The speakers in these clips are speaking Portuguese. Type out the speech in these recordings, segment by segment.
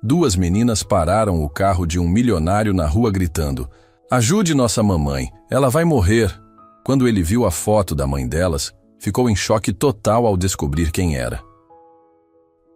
duas meninas pararam o carro de um milionário na rua gritando: "Ajude nossa mamãe, ela vai morrer." Quando ele viu a foto da mãe delas, ficou em choque total ao descobrir quem era.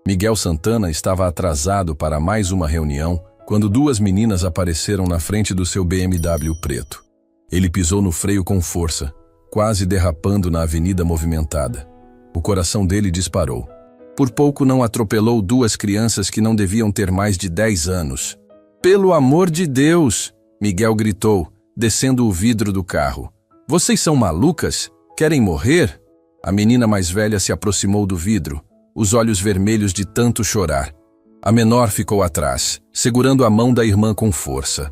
Miguel Santana estava atrasado para mais uma reunião quando duas meninas apareceram na frente do seu BMW preto. Ele pisou no freio com força, quase derrapando na avenida movimentada. O coração dele disparou. Por pouco não atropelou duas crianças que não deviam ter mais de 10 anos. "Pelo amor de Deus!" Miguel gritou, descendo o vidro do carro. "Vocês são malucas? Querem morrer?" A menina mais velha se aproximou do vidro, os olhos vermelhos de tanto chorar. A menor ficou atrás, segurando a mão da irmã com força.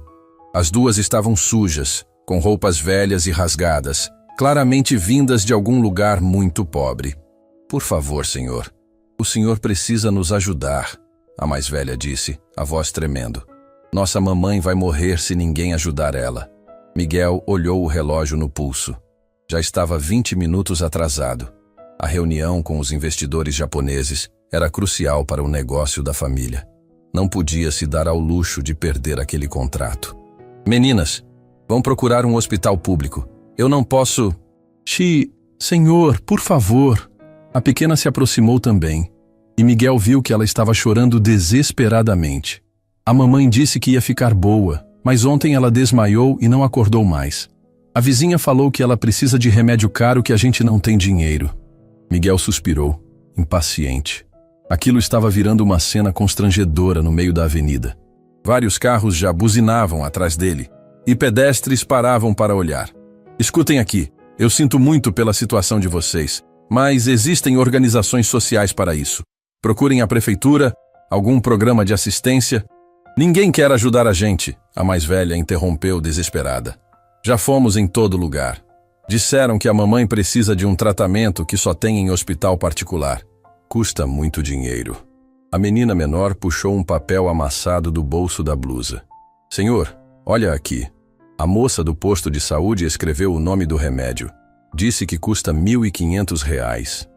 As duas estavam sujas, com roupas velhas e rasgadas, claramente vindas de algum lugar muito pobre. "Por favor, senhor, o senhor precisa nos ajudar", a mais velha disse, a voz tremendo. "Nossa mamãe vai morrer se ninguém ajudar ela." Miguel olhou o relógio no pulso. Já estava 20 minutos atrasado. A reunião com os investidores japoneses era crucial para o negócio da família. Não podia se dar ao luxo de perder aquele contrato. "Meninas, vão procurar um hospital público. Eu não posso..." Senhor, por favor." A pequena se aproximou também, e Miguel viu que ela estava chorando desesperadamente. A mamãe disse que ia ficar boa, mas ontem ela desmaiou e não acordou mais. A vizinha falou que ela precisa de remédio caro que a gente não tem dinheiro. Miguel suspirou, impaciente. Aquilo estava virando uma cena constrangedora no meio da avenida. Vários carros já buzinavam atrás dele, e pedestres paravam para olhar. "Escutem aqui, eu sinto muito pela situação de vocês, mas existem organizações sociais para isso. Procurem a prefeitura, algum programa de assistência." "Ninguém quer ajudar a gente", a mais velha interrompeu desesperada. "Já fomos em todo lugar. Disseram que a mamãe precisa de um tratamento que só tem em hospital particular. Custa muito dinheiro." A menina menor puxou um papel amassado do bolso da blusa. "Senhor, olha aqui." A moça do posto de saúde escreveu o nome do remédio. Disse que custa R$ 1.500.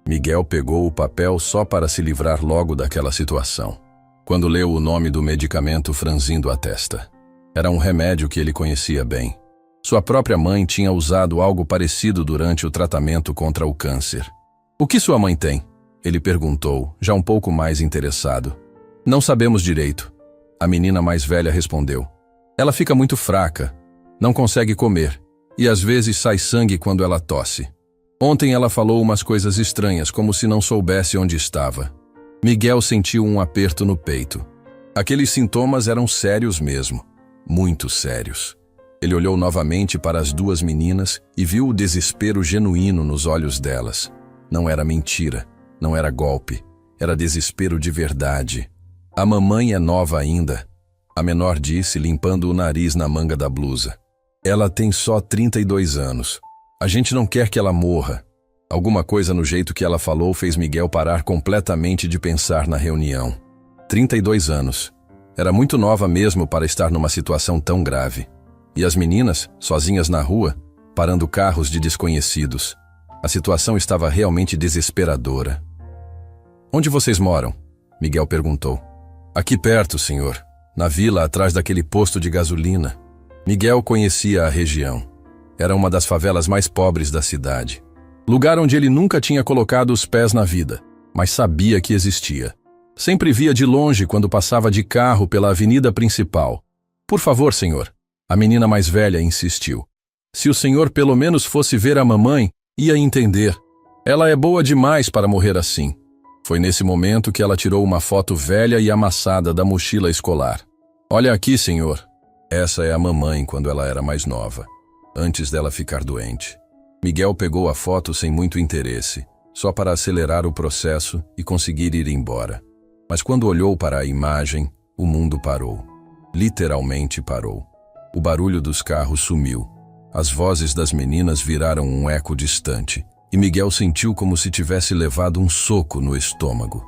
Miguel pegou o papel só para se livrar logo daquela situação. Quando leu o nome do medicamento franzindo a testa. Era um remédio que ele conhecia bem. Sua própria mãe tinha usado algo parecido durante o tratamento contra o câncer. "O que sua mãe tem?" ele perguntou, já um pouco mais interessado. "Não sabemos direito." A menina mais velha respondeu. "Ela fica muito fraca, não consegue comer, e às vezes sai sangue quando ela tosse. Ontem ela falou umas coisas estranhas, como se não soubesse onde estava." Miguel sentiu um aperto no peito. Aqueles sintomas eram sérios mesmo, muito sérios. Ele olhou novamente para as duas meninas e viu o desespero genuíno nos olhos delas. Não era mentira, não era golpe, era desespero de verdade. "A mamãe é nova ainda", a menor disse, limpando o nariz na manga da blusa. "Ela tem só 32 anos. A gente não quer que ela morra." Alguma coisa no jeito que ela falou fez Miguel parar completamente de pensar na reunião. 32 anos. Era muito nova mesmo para estar numa situação tão grave. E as meninas, sozinhas na rua, parando carros de desconhecidos. A situação estava realmente desesperadora. "Onde vocês moram?" Miguel perguntou. "Aqui perto, senhor. Na vila atrás daquele posto de gasolina." Miguel conhecia a região. Era uma das favelas mais pobres da cidade. Lugar onde ele nunca tinha colocado os pés na vida, mas sabia que existia. Sempre via de longe quando passava de carro pela avenida principal. "Por favor, senhor." A menina mais velha insistiu. "Se o senhor pelo menos fosse ver a mamãe, ia entender. Ela é boa demais para morrer assim." Foi nesse momento que ela tirou uma foto velha e amassada da mochila escolar. "Olha aqui, senhor. Essa é a mamãe quando ela era mais nova, antes dela ficar doente." Miguel pegou a foto sem muito interesse, só para acelerar o processo e conseguir ir embora. Mas quando olhou para a imagem, o mundo parou. Literalmente parou. O barulho dos carros sumiu. As vozes das meninas viraram um eco distante, e Miguel sentiu como se tivesse levado um soco no estômago.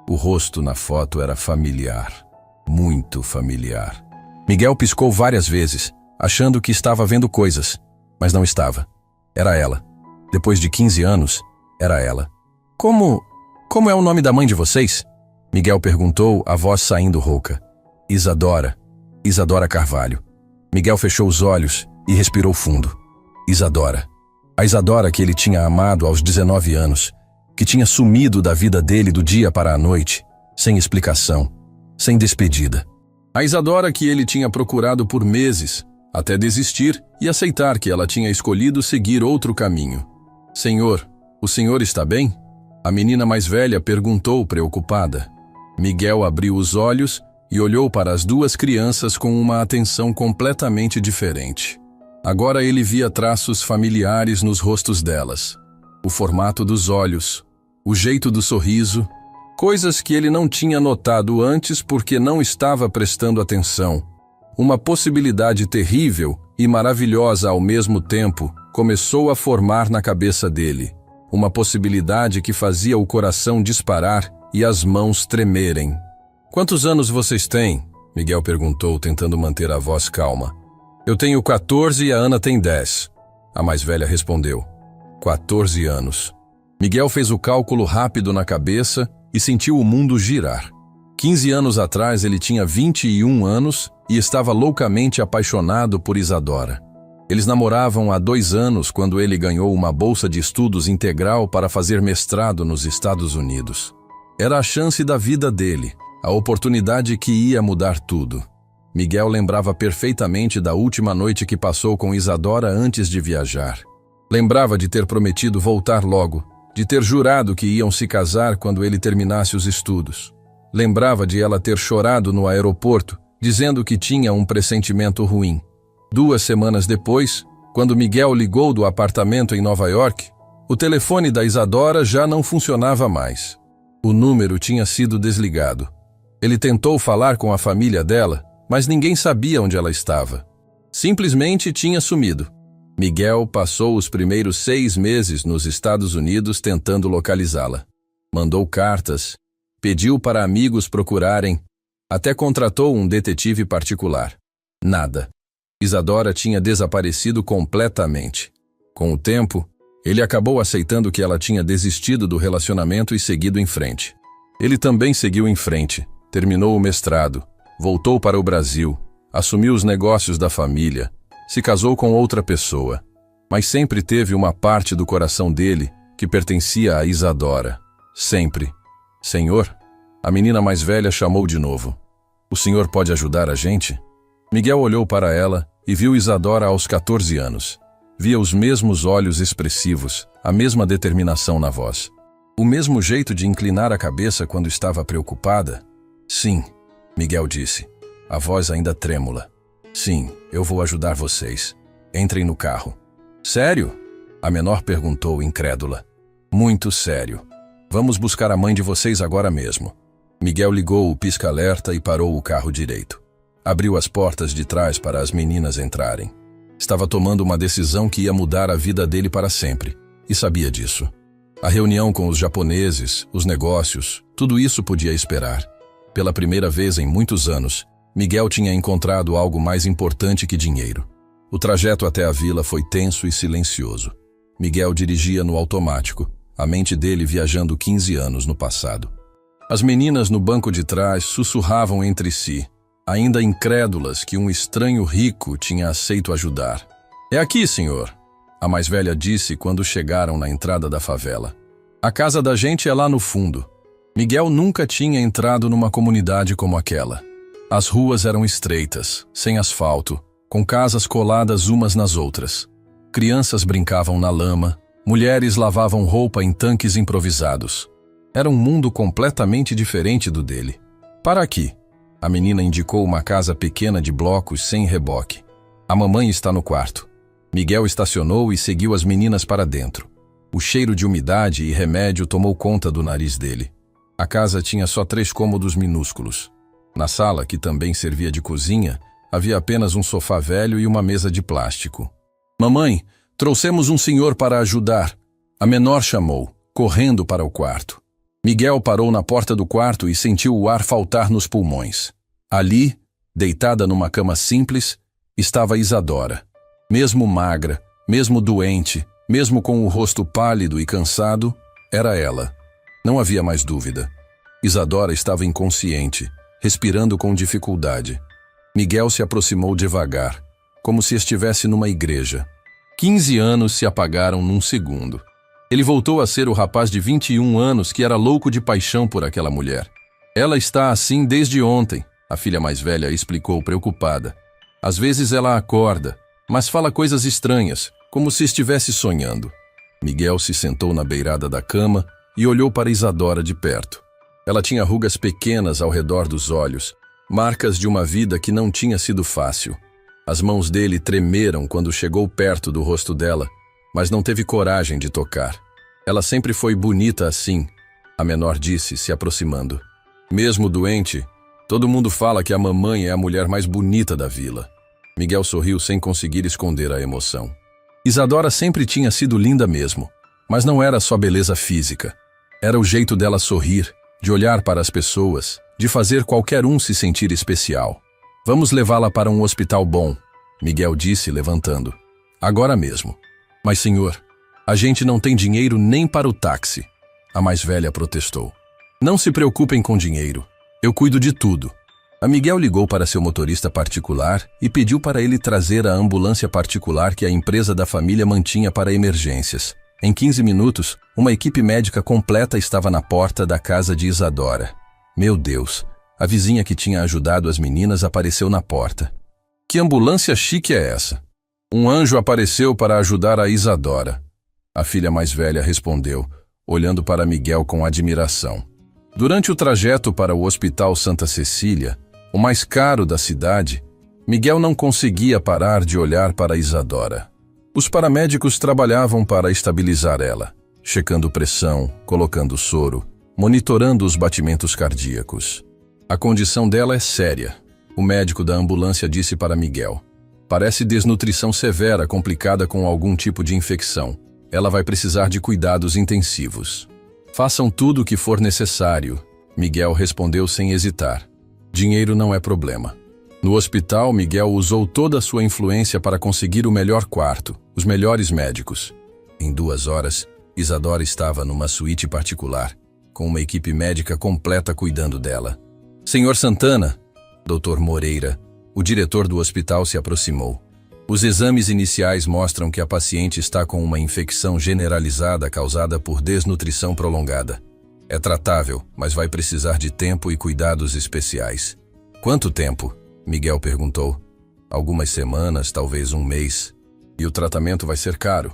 O rosto na foto era familiar, muito familiar. Miguel piscou várias vezes, achando que estava vendo coisas, mas não estava. Era ela. Depois de 15 anos, era ela. Como é o nome da mãe de vocês?" Miguel perguntou, a voz saindo rouca. Isadora. Isadora Carvalho. Miguel fechou os olhos e respirou fundo. Isadora. A Isadora que ele tinha amado aos 19 anos, que tinha sumido da vida dele do dia para a noite, sem explicação, sem despedida. A Isadora que ele tinha procurado por meses, até desistir e aceitar que ela tinha escolhido seguir outro caminho. Senhor, o senhor está bem? A menina mais velha perguntou preocupada. Miguel abriu os olhos e olhou para as duas crianças com uma atenção completamente diferente. Agora ele via traços familiares nos rostos delas. O formato dos olhos, o jeito do sorriso, coisas que ele não tinha notado antes porque não estava prestando atenção. Uma possibilidade terrível e maravilhosa ao mesmo tempo começou a formar na cabeça dele. Uma possibilidade que fazia o coração disparar e as mãos tremerem. Quantos anos vocês têm? Miguel perguntou, tentando manter a voz calma. Eu tenho 14 e a Ana tem 10. A mais velha respondeu. 14 anos. Miguel fez o cálculo rápido na cabeça e sentiu o mundo girar. 15 anos atrás ele tinha 21 anos e estava loucamente apaixonado por Isadora. Eles namoravam há 2 anos quando ele ganhou uma bolsa de estudos integral para fazer mestrado nos Estados Unidos. Era a chance da vida dele, a oportunidade que ia mudar tudo. Miguel lembrava perfeitamente da última noite que passou com Isadora antes de viajar. Lembrava de ter prometido voltar logo, de ter jurado que iam se casar quando ele terminasse os estudos. Lembrava de ela ter chorado no aeroporto, dizendo que tinha um pressentimento ruim. 2 semanas depois, quando Miguel ligou do apartamento em Nova York, o telefone da Isadora já não funcionava mais. O número tinha sido desligado. Ele tentou falar com a família dela, mas ninguém sabia onde ela estava. Simplesmente tinha sumido. Miguel passou os primeiros 6 meses nos Estados Unidos tentando localizá-la. Mandou cartas, pediu para amigos procurarem, até contratou um detetive particular. Nada. Isadora tinha desaparecido completamente. Com o tempo, ele acabou aceitando que ela tinha desistido do relacionamento e seguido em frente. Ele também seguiu em frente, terminou o mestrado, voltou para o Brasil, assumiu os negócios da família, se casou com outra pessoa, mas sempre teve uma parte do coração dele que pertencia a Isadora. Sempre. Senhor? A menina mais velha chamou de novo. O senhor pode ajudar a gente? Miguel olhou para ela e viu Isadora aos 14 anos. Via os mesmos olhos expressivos, a mesma determinação na voz. O mesmo jeito de inclinar a cabeça quando estava preocupada. Sim, Miguel disse, a voz ainda trêmula. Sim, eu vou ajudar vocês. Entrem no carro. Sério? A menor perguntou, incrédula. Muito sério. Vamos buscar a mãe de vocês agora mesmo. Miguel ligou o pisca-alerta e parou o carro direito. Abriu as portas de trás para as meninas entrarem. Estava tomando uma decisão que ia mudar a vida dele para sempre, e sabia disso. A reunião com os japoneses, os negócios, tudo isso podia esperar. Pela primeira vez em muitos anos, Miguel tinha encontrado algo mais importante que dinheiro. O trajeto até a vila foi tenso e silencioso. Miguel dirigia no automático, a mente dele viajando 15 anos no passado. As meninas no banco de trás sussurravam entre si, ainda incrédulas que um estranho rico tinha aceito ajudar. É aqui, senhor, a mais velha disse quando chegaram na entrada da favela. A casa da gente é lá no fundo. Miguel nunca tinha entrado numa comunidade como aquela. As ruas eram estreitas, sem asfalto, com casas coladas umas nas outras. Crianças brincavam na lama, mulheres lavavam roupa em tanques improvisados. Era um mundo completamente diferente do dele. Para aqui. A menina indicou uma casa pequena de blocos sem reboque. A mamãe está no quarto. Miguel estacionou e seguiu as meninas para dentro. O cheiro de umidade e remédio tomou conta do nariz dele. A casa tinha só 3 cômodos minúsculos. Na sala, que também servia de cozinha, havia apenas um sofá velho e uma mesa de plástico. Mamãe, trouxemos um senhor para ajudar. A menor chamou, correndo para o quarto. Miguel parou na porta do quarto e sentiu o ar faltar nos pulmões. Ali, deitada numa cama simples, estava Isadora. Mesmo magra, mesmo doente, mesmo com o rosto pálido e cansado, era ela. Não havia mais dúvida. Isadora estava inconsciente, respirando com dificuldade. Miguel se aproximou devagar, como se estivesse numa igreja. 15 anos se apagaram num segundo. Ele voltou a ser o rapaz de 21 anos que era louco de paixão por aquela mulher. Ela está assim desde ontem, a filha mais velha explicou preocupada. Às vezes ela acorda, mas fala coisas estranhas, como se estivesse sonhando. Miguel se sentou na beirada da cama e olhou para Isadora de perto. Ela tinha rugas pequenas ao redor dos olhos, marcas de uma vida que não tinha sido fácil. As mãos dele tremeram quando chegou perto do rosto dela, mas não teve coragem de tocar. Ela sempre foi bonita assim, a menor disse, se aproximando. Mesmo doente, todo mundo fala que a mamãe é a mulher mais bonita da vila. Miguel sorriu sem conseguir esconder a emoção. Isadora sempre tinha sido linda mesmo, mas não era só beleza física. Era o jeito dela sorrir, de olhar para as pessoas, de fazer qualquer um se sentir especial. Vamos levá-la para um hospital bom, Miguel disse, levantando. Agora mesmo. Mas, senhor, a gente não tem dinheiro nem para o táxi, a mais velha protestou. Não se preocupem com dinheiro. Eu cuido de tudo. A Miguel ligou para seu motorista particular e pediu para ele trazer a ambulância particular que a empresa da família mantinha para emergências. Em 15 minutos, uma equipe médica completa estava na porta da casa de Isadora. Meu Deus, a vizinha que tinha ajudado as meninas apareceu na porta. Que ambulância chique é essa? Um anjo apareceu para ajudar a Isadora. A filha mais velha respondeu, olhando para Miguel com admiração. Durante o trajeto para o Hospital Santa Cecília, o mais caro da cidade, Miguel não conseguia parar de olhar para Isadora. Os paramédicos trabalhavam para estabilizar ela, checando pressão, colocando soro, monitorando os batimentos cardíacos. A condição dela é séria, o médico da ambulância disse para Miguel. Parece desnutrição severa complicada com algum tipo de infecção. Ela vai precisar de cuidados intensivos. Façam tudo o que for necessário, Miguel respondeu sem hesitar. Dinheiro não é problema. No hospital, Miguel usou toda a sua influência para conseguir o melhor quarto, os melhores médicos. Em 2 horas, Isadora estava numa suíte particular, com uma equipe médica completa cuidando dela. Senhor Santana, Dr. Moreira, o diretor do hospital se aproximou. Os exames iniciais mostram que a paciente está com uma infecção generalizada causada por desnutrição prolongada. É tratável, mas vai precisar de tempo e cuidados especiais. Quanto tempo? Miguel perguntou. Algumas semanas, talvez 1 mês. E o tratamento vai ser caro.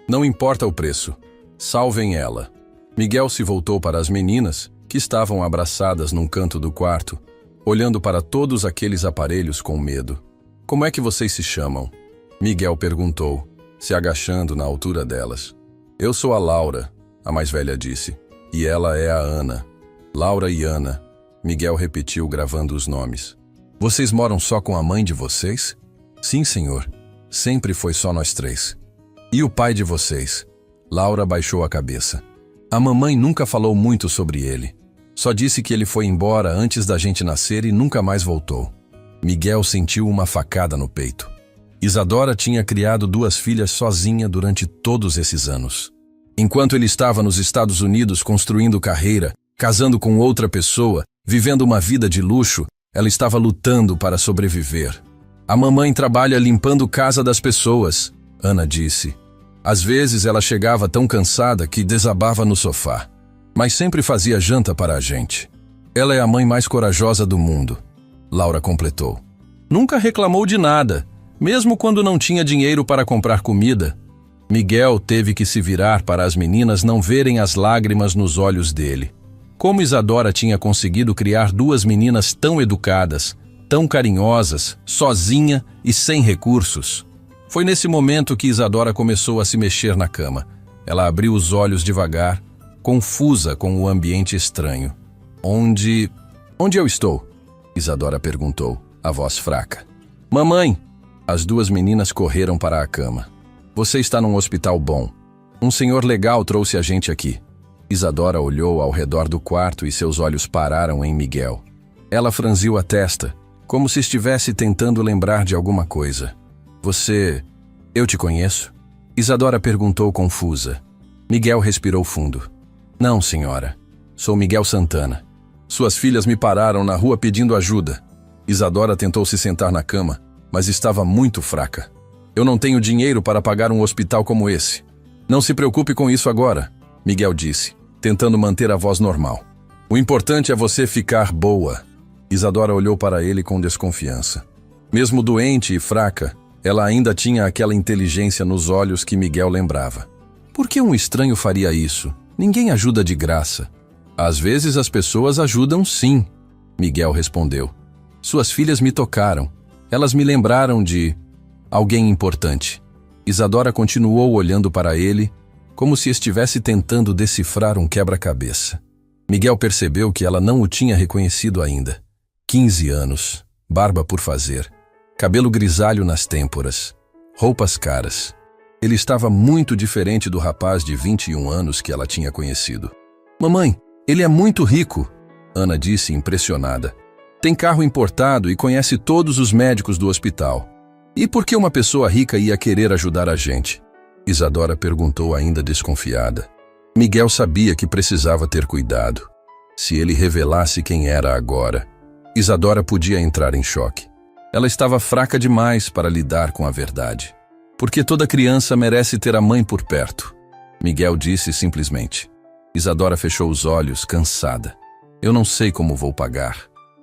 Não importa o preço. Salvem ela. Miguel se voltou para as meninas, que estavam abraçadas num canto do quarto, olhando para todos aqueles aparelhos com medo. Como é que vocês se chamam? Miguel perguntou, se agachando na altura delas. Eu sou a Laura, a mais velha disse. E ela é a Ana. Laura e Ana. Miguel repetiu, gravando os nomes. Vocês moram só com a mãe de vocês? Sim, senhor. Sempre foi só nós 3. E o pai de vocês? Laura baixou a cabeça. A mamãe nunca falou muito sobre ele. Só disse que ele foi embora antes da gente nascer e nunca mais voltou. Miguel sentiu uma facada no peito. Isadora tinha criado 2 filhas sozinha durante todos esses anos. Enquanto ele estava nos Estados Unidos construindo carreira, casando com outra pessoa, vivendo uma vida de luxo, ela estava lutando para sobreviver. A mamãe trabalha limpando casa das pessoas, Ana disse. Às vezes ela chegava tão cansada que desabava no sofá, mas sempre fazia janta para a gente. Ela é a mãe mais corajosa do mundo, Laura completou. Nunca reclamou de nada, mesmo quando não tinha dinheiro para comprar comida. Miguel teve que se virar para as meninas não verem as lágrimas nos olhos dele. Como Isadora tinha conseguido criar 2 meninas tão educadas, tão carinhosas, sozinha e sem recursos? Foi nesse momento que Isadora começou a se mexer na cama. Ela abriu os olhos devagar, confusa com o ambiente estranho. Onde eu estou? Isadora perguntou, a voz fraca. Mamãe! As 2 meninas correram para a cama. Você está num hospital bom. Um senhor legal trouxe a gente aqui. Isadora olhou ao redor do quarto e seus olhos pararam em Miguel. Ela franziu a testa, como se estivesse tentando lembrar de alguma coisa. Eu te conheço? Isadora perguntou confusa. Miguel respirou fundo. Não, senhora. Sou Miguel Santana. Suas filhas me pararam na rua pedindo ajuda. Isadora tentou se sentar na cama, mas estava muito fraca. Eu não tenho dinheiro para pagar um hospital como esse. Não se preocupe com isso agora, Miguel disse, tentando manter a voz normal. O importante é você ficar boa. Isadora olhou para ele com desconfiança. Mesmo doente e fraca, ela ainda tinha aquela inteligência nos olhos que Miguel lembrava. Por que um estranho faria isso? Ninguém ajuda de graça. Às vezes as pessoas ajudam sim, Miguel respondeu. Suas filhas me tocaram. Elas me lembraram de alguém importante. Isadora continuou olhando para ele, como se estivesse tentando decifrar um quebra-cabeça. Miguel percebeu que ela não o tinha reconhecido ainda. 15 anos, barba por fazer, cabelo grisalho nas têmporas, roupas caras. Ele estava muito diferente do rapaz de 21 anos que ela tinha conhecido. Mamãe, ele é muito rico, Ana disse impressionada. Tem carro importado e conhece todos os médicos do hospital. E por que uma pessoa rica ia querer ajudar a gente? Isadora perguntou ainda desconfiada. Miguel sabia que precisava ter cuidado. Se ele revelasse quem era agora, Isadora podia entrar em choque. Ela estava fraca demais para lidar com a verdade. Porque toda criança merece ter a mãe por perto, Miguel disse simplesmente. Isadora fechou os olhos, cansada. Eu não sei como vou pagar.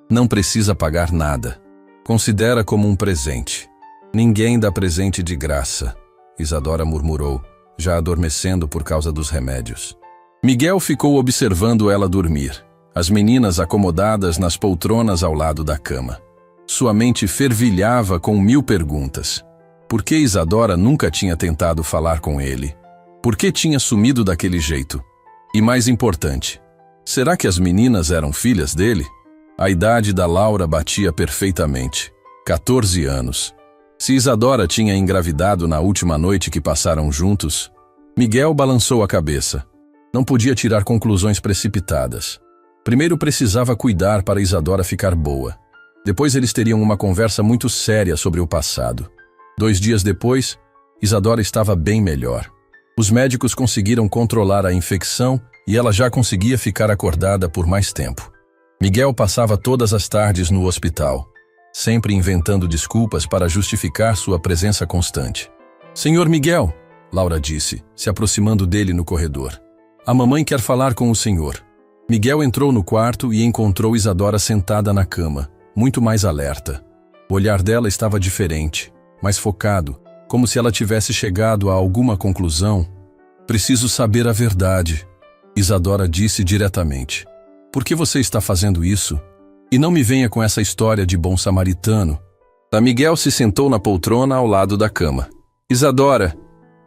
Não precisa pagar nada. Considera como um presente. Ninguém dá presente de graça, Isadora murmurou, já adormecendo por causa dos remédios. Miguel ficou observando ela dormir, as meninas acomodadas nas poltronas ao lado da cama. Sua mente fervilhava com 1000 perguntas. Por que Isadora nunca tinha tentado falar com ele? Por que tinha sumido daquele jeito? E mais importante, será que as meninas eram filhas dele? A idade da Laura batia perfeitamente. 14 anos. Se Isadora tinha engravidado na última noite que passaram juntos, Miguel balançou a cabeça. Não podia tirar conclusões precipitadas. Primeiro precisava cuidar para Isadora ficar boa. Depois eles teriam uma conversa muito séria sobre o passado. 2 dias depois, Isadora estava bem melhor. Os médicos conseguiram controlar a infecção e ela já conseguia ficar acordada por mais tempo. Miguel passava todas as tardes no hospital, sempre inventando desculpas para justificar sua presença constante. Senhor Miguel, Laura disse, se aproximando dele no corredor. A mamãe quer falar com o senhor. Miguel entrou no quarto e encontrou Isadora sentada na cama, muito mais alerta. O olhar dela estava diferente, mais focado, como se ela tivesse chegado a alguma conclusão. Preciso saber a verdade, Isadora disse diretamente. Por que você está fazendo isso? E não me venha com essa história de bom samaritano. Miguel se sentou na poltrona ao lado da cama. Isadora,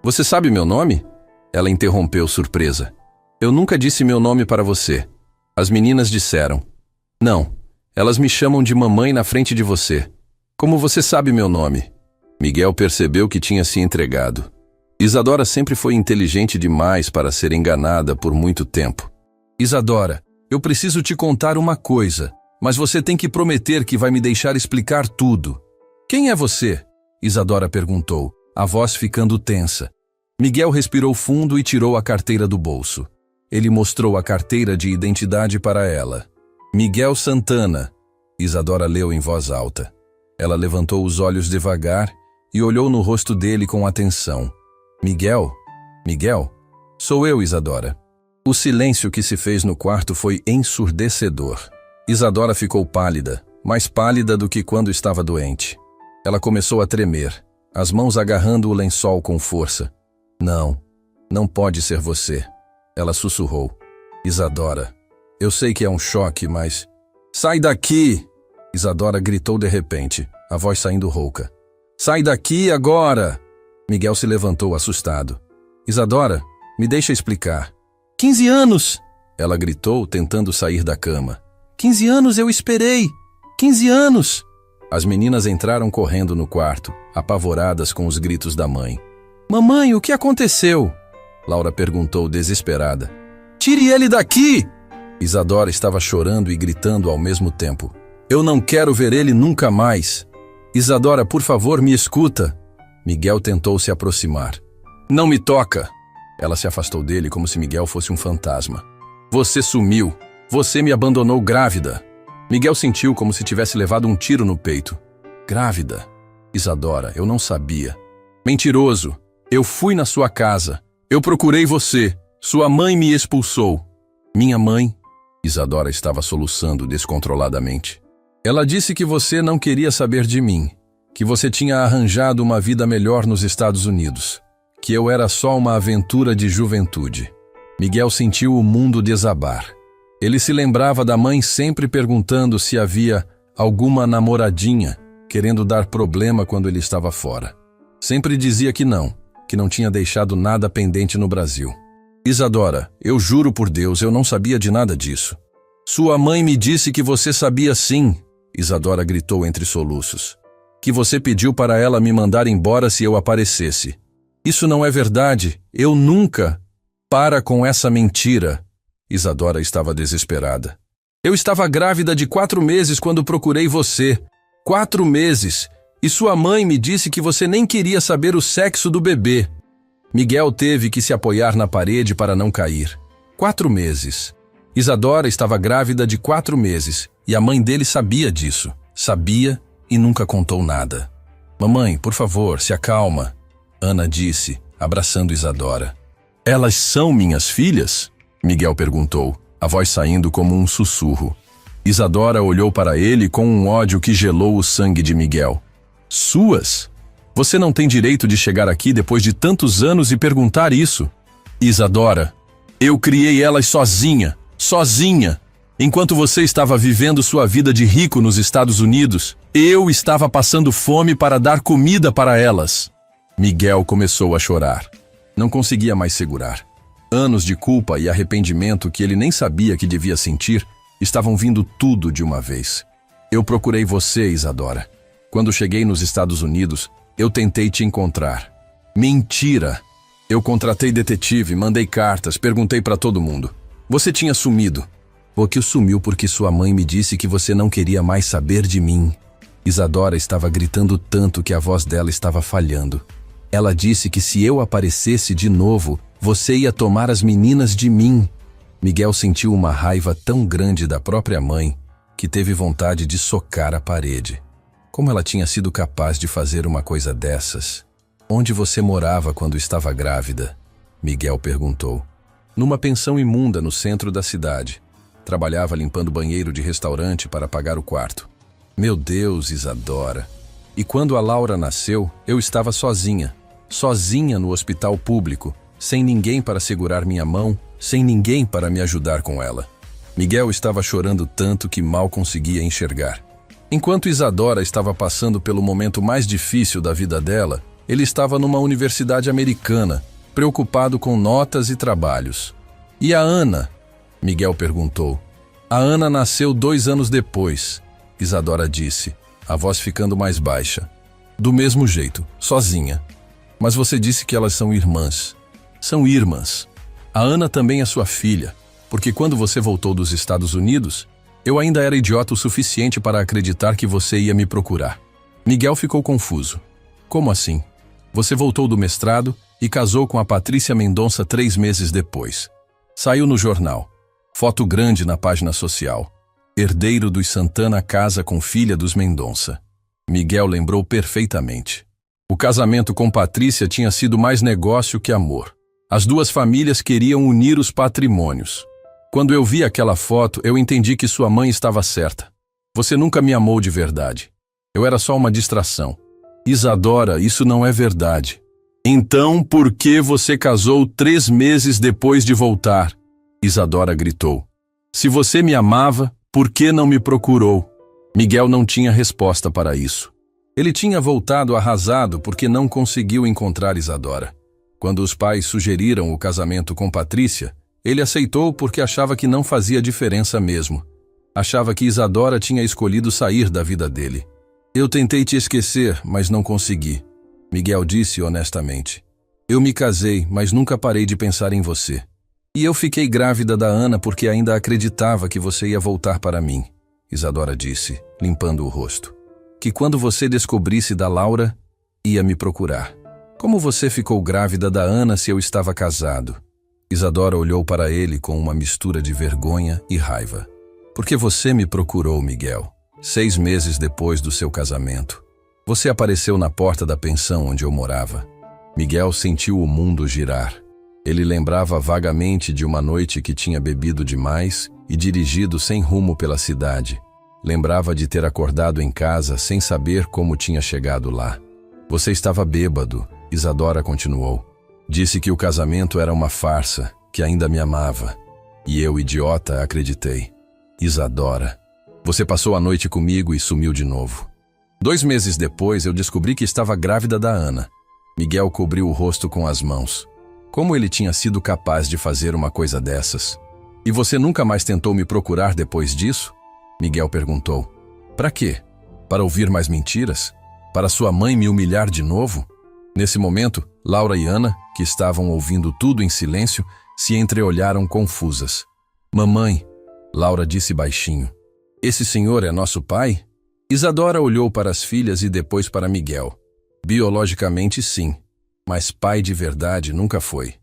você sabe meu nome? Ela interrompeu surpresa. Eu nunca disse meu nome para você. As meninas disseram. Não, elas me chamam de mamãe na frente de você. Como você sabe meu nome? Miguel percebeu que tinha se entregado. Isadora sempre foi inteligente demais para ser enganada por muito tempo. Isadora, eu preciso te contar uma coisa, mas você tem que prometer que vai me deixar explicar tudo. Quem é você? Isadora perguntou, a voz ficando tensa. Miguel respirou fundo e tirou a carteira do bolso. Ele mostrou a carteira de identidade para ela. Miguel Santana, Isadora leu em voz alta. Ela levantou os olhos devagar e olhou no rosto dele com atenção. Miguel? Miguel? Sou eu, Isadora. O silêncio que se fez no quarto foi ensurdecedor. Isadora ficou pálida, mais pálida do que quando estava doente. Ela começou a tremer, as mãos agarrando o lençol com força. Não, não pode ser você. Ela sussurrou. Isadora, eu sei que é um choque, mas... Sai daqui! Isadora gritou de repente, a voz saindo rouca. Sai daqui agora! Miguel se levantou assustado. Isadora, me deixa explicar. 15 anos! Ela gritou, tentando sair da cama. 15 anos eu esperei! 15 anos! As meninas entraram correndo no quarto, apavoradas com os gritos da mãe. Mamãe, o que aconteceu? Laura perguntou desesperada. Tire ele daqui! Isadora estava chorando e gritando ao mesmo tempo. Eu não quero ver ele nunca mais. Isadora, por favor, me escuta. Miguel tentou se aproximar. Não me toca! Ela se afastou dele como se Miguel fosse um fantasma. Você sumiu. Você me abandonou grávida. Miguel sentiu como se tivesse levado um tiro no peito. Grávida? Isadora, eu não sabia. Mentiroso. Eu fui na sua casa. Eu procurei você. Sua mãe me expulsou. Minha mãe? Isadora estava soluçando descontroladamente. Ela disse que você não queria saber de mim, que você tinha arranjado uma vida melhor nos Estados Unidos, que eu era só uma aventura de juventude. Miguel sentiu o mundo desabar. Ele se lembrava da mãe sempre perguntando se havia alguma namoradinha, querendo dar problema quando ele estava fora. Sempre dizia que não tinha deixado nada pendente no Brasil. Isadora, eu juro por Deus, eu não sabia de nada disso. Sua mãe me disse que você sabia sim, Isadora gritou entre soluços. Que você pediu para ela me mandar embora se eu aparecesse. Isso não é verdade, eu nunca... Para com essa mentira. Isadora estava desesperada. Eu estava grávida de 4 meses quando procurei você. 4 meses. E sua mãe me disse que você nem queria saber o sexo do bebê. Miguel teve que se apoiar na parede para não cair. 4 meses. Isadora estava grávida de 4 meses e a mãe dele sabia disso. Sabia e nunca contou nada. Mamãe, por favor, se acalma, Ana disse, abraçando Isadora. Elas são minhas filhas? Miguel perguntou, a voz saindo como um sussurro. Isadora olhou para ele com um ódio que gelou o sangue de Miguel. Suas? Você não tem direito de chegar aqui depois de tantos anos e perguntar isso. Isadora, eu criei elas sozinha. Enquanto você estava vivendo sua vida de rico nos Estados Unidos, eu estava passando fome para dar comida para elas. Miguel começou a chorar. Não conseguia mais segurar. Anos de culpa e arrependimento que ele nem sabia que devia sentir estavam vindo tudo de uma vez. Eu procurei você, Isadora. Quando cheguei nos Estados Unidos, eu tentei te encontrar. Mentira! Eu contratei detetive, mandei cartas, perguntei para todo mundo. Você tinha sumido. Porque sumiu porque sua mãe me disse que você não queria mais saber de mim. Isadora estava gritando tanto que a voz dela estava falhando. Ela disse que se eu aparecesse de novo, você ia tomar as meninas de mim. Miguel sentiu uma raiva tão grande da própria mãe que teve vontade de socar a parede. Como ela tinha sido capaz de fazer uma coisa dessas? Onde você morava quando estava grávida? Miguel perguntou. Numa pensão imunda no centro da cidade. Trabalhava limpando banheiro de restaurante para pagar o quarto. Meu Deus, Isadora. E quando a Laura nasceu, eu estava sozinha. Sozinha no hospital público, sem ninguém para segurar minha mão, sem ninguém para me ajudar com ela. Miguel estava chorando tanto que mal conseguia enxergar. Enquanto Isadora estava passando pelo momento mais difícil da vida dela, ele estava numa universidade americana, preocupado com notas e trabalhos. E a Ana? Miguel perguntou. A Ana nasceu 2 anos depois, Isadora disse, a voz ficando mais baixa. Do mesmo jeito, sozinha. Mas você disse que elas são irmãs. São irmãs. A Ana também é sua filha, porque quando você voltou dos Estados Unidos, eu ainda era idiota o suficiente para acreditar que você ia me procurar. Miguel ficou confuso. Como assim? Você voltou do mestrado e casou com a Patrícia Mendonça 3 meses depois. Saiu no jornal. Foto grande na página social. Herdeiro dos Santana casa com filha dos Mendonça. Miguel lembrou perfeitamente. O casamento com Patrícia tinha sido mais negócio que amor. As 2 famílias queriam unir os patrimônios. Quando eu vi aquela foto, eu entendi que sua mãe estava certa. Você nunca me amou de verdade. Eu era só uma distração. Isadora, isso não é verdade. Então, por que você casou 3 meses depois de voltar? Isadora gritou. Se você me amava, por que não me procurou? Miguel não tinha resposta para isso. Ele tinha voltado arrasado porque não conseguiu encontrar Isadora. Quando os pais sugeriram o casamento com Patrícia, ele aceitou porque achava que não fazia diferença mesmo. Achava que Isadora tinha escolhido sair da vida dele. Eu tentei te esquecer, mas não consegui. Miguel disse honestamente. Eu me casei, mas nunca parei de pensar em você. E eu fiquei grávida da Ana porque ainda acreditava que você ia voltar para mim. Isadora disse, limpando o rosto. Que quando você descobrisse da Laura, ia me procurar. Como você ficou grávida da Ana se eu estava casado? Isadora olhou para ele com uma mistura de vergonha e raiva. Por que você me procurou, Miguel? 6 meses depois do seu casamento. Você apareceu na porta da pensão onde eu morava. Miguel sentiu o mundo girar. Ele lembrava vagamente de uma noite que tinha bebido demais e dirigido sem rumo pela cidade. Lembrava de ter acordado em casa sem saber como tinha chegado lá. Você estava bêbado, Isadora continuou. Disse que o casamento era uma farsa, que ainda me amava. E eu, idiota, acreditei. Isadora, você passou a noite comigo e sumiu de novo. 2 meses depois, eu descobri que estava grávida da Ana. Miguel cobriu o rosto com as mãos. Como ele tinha sido capaz de fazer uma coisa dessas? E você nunca mais tentou me procurar depois disso? Miguel perguntou. Para quê? Para ouvir mais mentiras? Para sua mãe me humilhar de novo? Nesse momento, Laura e Ana, que estavam ouvindo tudo em silêncio, se entreolharam confusas. Mamãe, Laura disse baixinho. Esse senhor é nosso pai? Isadora olhou para as filhas e depois para Miguel. Biologicamente, sim, mas pai de verdade nunca foi.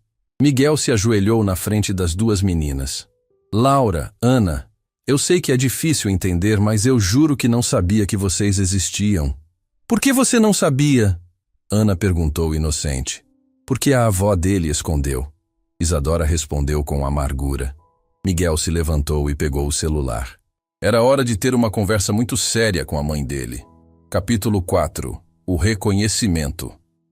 Miguel se ajoelhou na frente das 2 meninas. Laura, Ana, eu sei que é difícil entender, mas eu juro que não sabia que vocês existiam. Por que você não sabia? Ana perguntou inocente. Porque a avó dele escondeu. Isadora respondeu com amargura. Miguel se levantou e pegou o celular. Era hora de ter uma conversa muito séria com a mãe dele. Capítulo 4. O reconhecimento.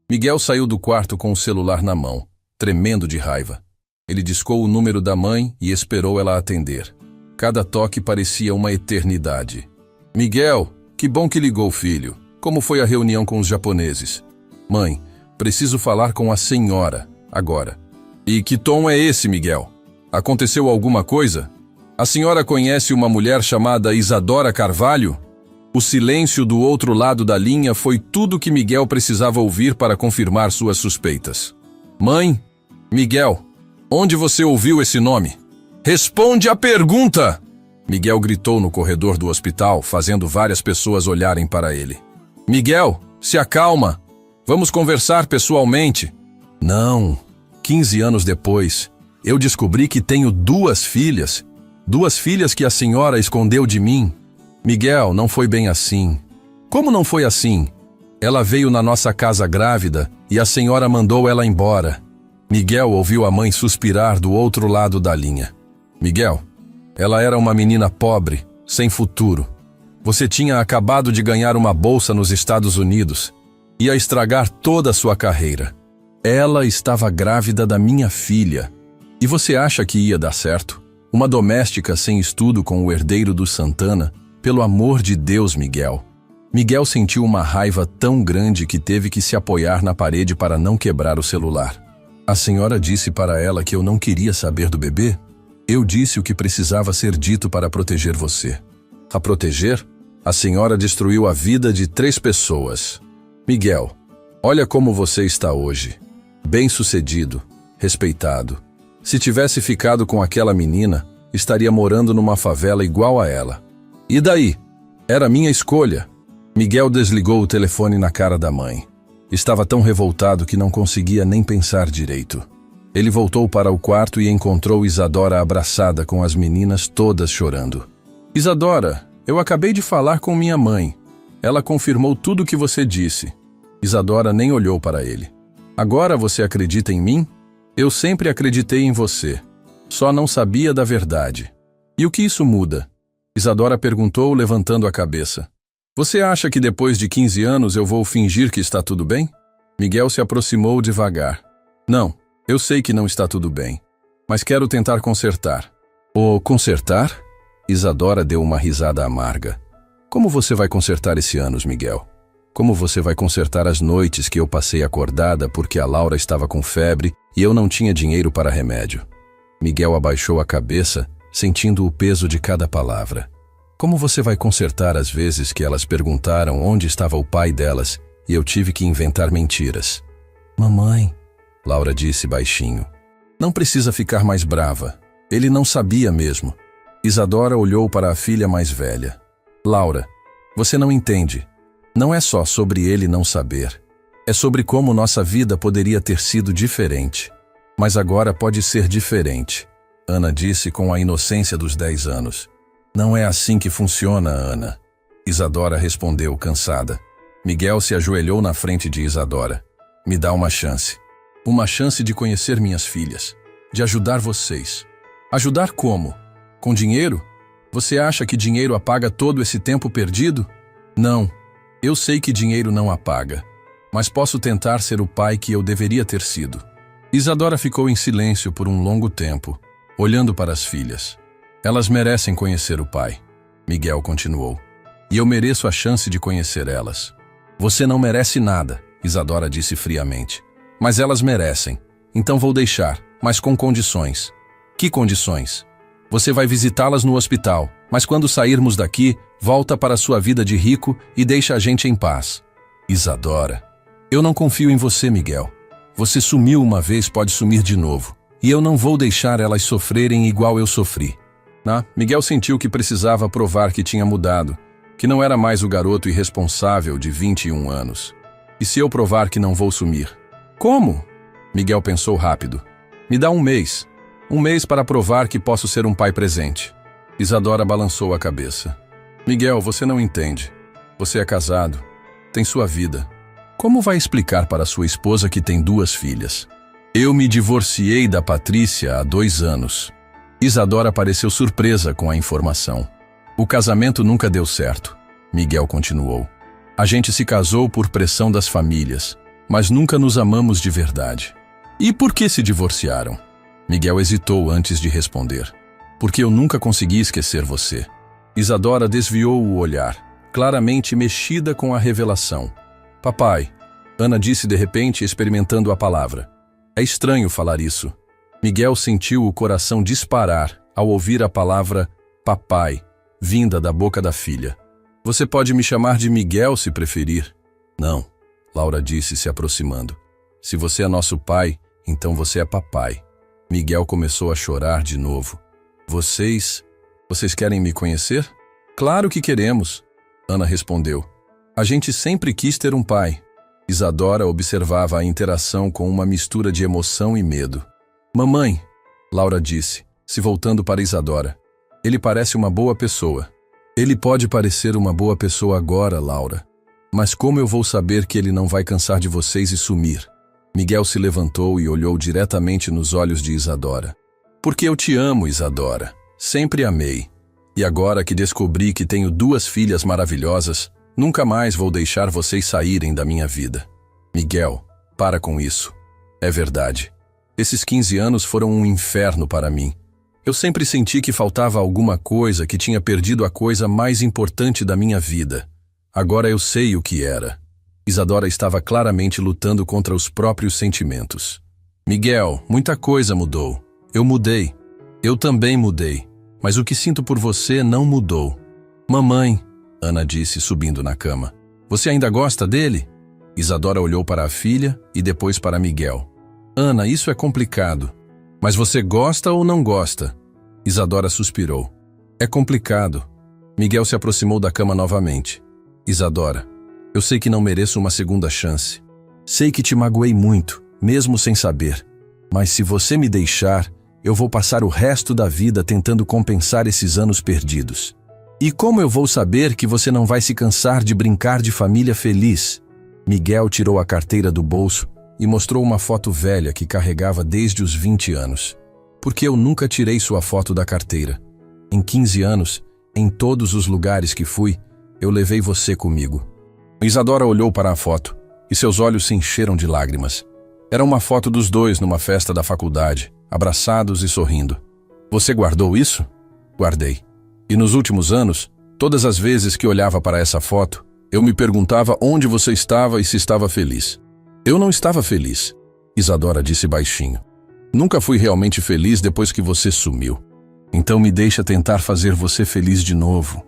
Miguel saiu do quarto com o celular na mão, tremendo de raiva. Ele discou o número da mãe e esperou ela atender. Cada toque parecia uma eternidade. Miguel, que bom que ligou, filho. Como foi a reunião com os japoneses? Mãe, preciso falar com a senhora, agora. E que tom é esse, Miguel? Aconteceu alguma coisa? A senhora conhece uma mulher chamada Isadora Carvalho? O silêncio do outro lado da linha foi tudo que Miguel precisava ouvir para confirmar suas suspeitas. Mãe? Miguel, onde você ouviu esse nome? Responde a pergunta! Miguel gritou no corredor do hospital, fazendo várias pessoas olharem para ele. Miguel, se acalma! Vamos conversar pessoalmente. Não. 15 anos depois, eu descobri que tenho 2 filhas. 2 filhas que a senhora escondeu de mim. Miguel, não foi bem assim. Como não foi assim? Ela veio na nossa casa grávida e a senhora mandou ela embora. Miguel ouviu a mãe suspirar do outro lado da linha. Miguel, ela era uma menina pobre, sem futuro. Você tinha acabado de ganhar uma bolsa nos Estados Unidos. Ia estragar toda a sua carreira. Ela estava grávida da minha filha. E você acha que ia dar certo? Uma doméstica sem estudo com o herdeiro do Santana? Pelo amor de Deus, Miguel. Miguel sentiu uma raiva tão grande que teve que se apoiar na parede para não quebrar o celular. A senhora disse para ela que eu não queria saber do bebê? Eu disse o que precisava ser dito para proteger você. A proteger? A senhora destruiu a vida de 3 pessoas. Miguel, olha como você está hoje. Bem-sucedido, respeitado. Se tivesse ficado com aquela menina, estaria morando numa favela igual a ela. E daí? Era minha escolha. Miguel desligou o telefone na cara da mãe. Estava tão revoltado que não conseguia nem pensar direito. Ele voltou para o quarto e encontrou Isadora abraçada com as meninas todas chorando. Isadora, eu acabei de falar com minha mãe. Ela confirmou tudo o que você disse. Isadora nem olhou para ele. Agora você acredita em mim? Eu sempre acreditei em você. Só não sabia da verdade. E o que isso muda? Isadora perguntou, levantando a cabeça. Você acha que depois de 15 anos eu vou fingir que está tudo bem? Miguel se aproximou devagar. Não, eu sei que não está tudo bem, mas quero tentar consertar. Consertar? Isadora deu uma risada amarga. Como você vai consertar esse anos, Miguel? Como você vai consertar as noites que eu passei acordada porque a Laura estava com febre e eu não tinha dinheiro para remédio? Miguel abaixou a cabeça, sentindo o peso de cada palavra. Como você vai consertar as vezes que elas perguntaram onde estava o pai delas e eu tive que inventar mentiras? Mamãe, Laura disse baixinho. Não precisa ficar mais brava. Ele não sabia mesmo. Isadora olhou para a filha mais velha. Laura, você não entende. Não é só sobre ele não saber. É sobre como nossa vida poderia ter sido diferente. Mas agora pode ser diferente, Ana disse com a inocência dos 10 anos. Não é assim que funciona, Ana. Isadora respondeu cansada. Miguel se ajoelhou na frente de Isadora. Me dá uma chance. Uma chance de conhecer minhas filhas. De ajudar vocês. Ajudar como? Com dinheiro? Você acha que dinheiro apaga todo esse tempo perdido? Não. Eu sei que dinheiro não apaga. Mas posso tentar ser o pai que eu deveria ter sido. Isadora ficou em silêncio por um longo tempo, olhando para as filhas. Elas merecem conhecer o pai. Miguel continuou. E eu mereço a chance de conhecer elas. Você não merece nada, Isadora disse friamente. Mas elas merecem. Então vou deixar, mas com condições. Que condições? Você vai visitá-las no hospital, mas quando sairmos daqui, volta para sua vida de rico e deixa a gente em paz. Isadora, eu não confio em você, Miguel. Você sumiu uma vez, pode sumir de novo. E eu não vou deixar elas sofrerem igual eu sofri. Miguel sentiu que precisava provar que tinha mudado, que não era mais o garoto irresponsável de 21 anos. E se eu provar que não vou sumir? Como? Miguel pensou rápido. Me dá um mês. Um mês para provar que posso ser um pai presente. Isadora balançou a cabeça. Miguel, você não entende. Você é casado. Tem sua vida. Como vai explicar para sua esposa que tem 2 filhas? Eu me divorciei da Patrícia há 2 anos. Isadora pareceu surpresa com a informação. O casamento nunca deu certo. Miguel continuou. A gente se casou por pressão das famílias, mas nunca nos amamos de verdade. E por que se divorciaram? Miguel hesitou antes de responder. Porque eu nunca consegui esquecer você. Isadora desviou o olhar, claramente mexida com a revelação. Papai, Ana disse de repente, experimentando a palavra. É estranho falar isso. Miguel sentiu o coração disparar ao ouvir a palavra papai, vinda da boca da filha. Você pode me chamar de Miguel se preferir. Não, Laura disse se aproximando. Se você é nosso pai, então você é papai. Miguel começou a chorar de novo. Vocês querem me conhecer? Claro que queremos, Ana respondeu. A gente sempre quis ter um pai. Isadora observava a interação com uma mistura de emoção e medo. Mamãe, Laura disse, se voltando para Isadora. Ele parece uma boa pessoa. Ele pode parecer uma boa pessoa agora, Laura. Mas como eu vou saber que ele não vai cansar de vocês e sumir? Miguel se levantou e olhou diretamente nos olhos de Isadora. Porque eu te amo, Isadora. Sempre amei. E agora que descobri que tenho 2 filhas maravilhosas, nunca mais vou deixar vocês saírem da minha vida. Miguel, para com isso. É verdade. Esses 15 anos foram um inferno para mim. Eu sempre senti que faltava alguma coisa, que tinha perdido a coisa mais importante da minha vida. Agora eu sei o que era. Isadora estava claramente lutando contra os próprios sentimentos. Miguel, muita coisa mudou. Eu mudei. Eu também mudei. Mas o que sinto por você não mudou. Mamãe, Ana disse, subindo na cama. Você ainda gosta dele? Isadora olhou para a filha e depois para Miguel. Ana, isso é complicado. Mas você gosta ou não gosta? Isadora suspirou. É complicado. Miguel se aproximou da cama novamente. Isadora, eu sei que não mereço uma segunda chance. Sei que te magoei muito, mesmo sem saber. Mas se você me deixar, eu vou passar o resto da vida tentando compensar esses anos perdidos. E como eu vou saber que você não vai se cansar de brincar de família feliz? Miguel tirou a carteira do bolso e mostrou uma foto velha que carregava desde os 20 anos. Porque eu nunca tirei sua foto da carteira. Em 15 anos, em todos os lugares que fui, eu levei você comigo. Isadora olhou para a foto e seus olhos se encheram de lágrimas. Era uma foto dos 2 numa festa da faculdade, abraçados e sorrindo. Você guardou isso? Guardei. E nos últimos anos, todas as vezes que olhava para essa foto, eu me perguntava onde você estava e se estava feliz. Eu não estava feliz, Isadora disse baixinho. Nunca fui realmente feliz depois que você sumiu. Então me deixa tentar fazer você feliz de novo.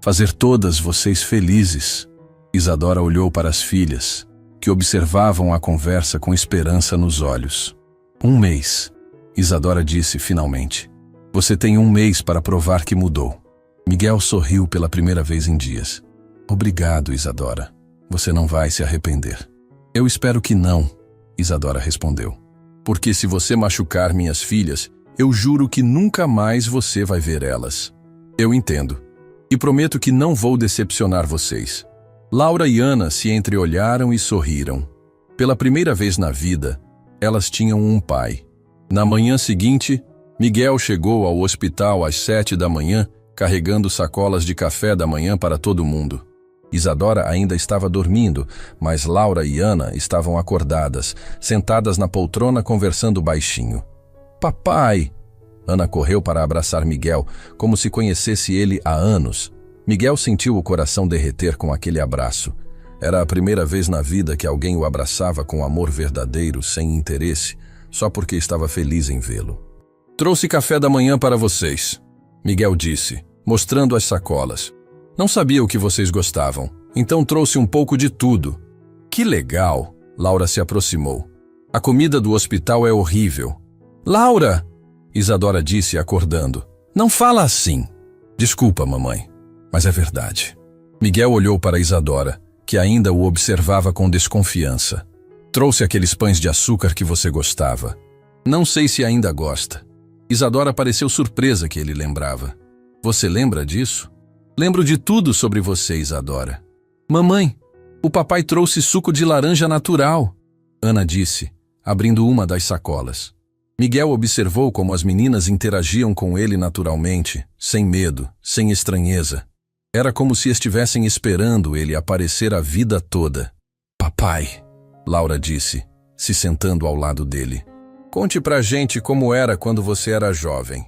Fazer todas vocês felizes. Isadora olhou para as filhas, que observavam a conversa com esperança nos olhos. 1 mês, Isadora disse finalmente. Você tem 1 mês para provar que mudou. Miguel sorriu pela primeira vez em dias. Obrigado, Isadora. Você não vai se arrepender. Eu espero que não, Isadora respondeu. Porque se você machucar minhas filhas, eu juro que nunca mais você vai ver elas. Eu entendo. E prometo que não vou decepcionar vocês. Laura e Ana se entreolharam e sorriram. Pela primeira vez na vida, elas tinham um pai. Na manhã seguinte, Miguel chegou ao hospital às 7 da manhã, carregando sacolas de café da manhã para todo mundo. Isadora ainda estava dormindo, mas Laura e Ana estavam acordadas, sentadas na poltrona conversando baixinho. Papai! Ana correu para abraçar Miguel, como se conhecesse ele há anos. Miguel sentiu o coração derreter com aquele abraço. Era a primeira vez na vida que alguém o abraçava com amor verdadeiro, sem interesse, só porque estava feliz em vê-lo. Trouxe café da manhã para vocês, Miguel disse, mostrando as sacolas. Não sabia o que vocês gostavam, então trouxe um pouco de tudo. Que legal! Laura se aproximou. A comida do hospital é horrível. Laura! Isadora disse, acordando. Não fala assim. Desculpa, mamãe, mas é verdade. Miguel olhou para Isadora, que ainda o observava com desconfiança. Trouxe aqueles pães de açúcar que você gostava. Não sei se ainda gosta. Isadora pareceu surpresa que ele lembrava. Você lembra disso? Lembro de tudo sobre você, Isadora. Mamãe, o papai trouxe suco de laranja natural, Ana disse, abrindo uma das sacolas. Miguel observou como as meninas interagiam com ele naturalmente, sem medo, sem estranheza. Era como se estivessem esperando ele aparecer a vida toda. Papai, Laura disse, se sentando ao lado dele. Conte pra gente como era quando você era jovem.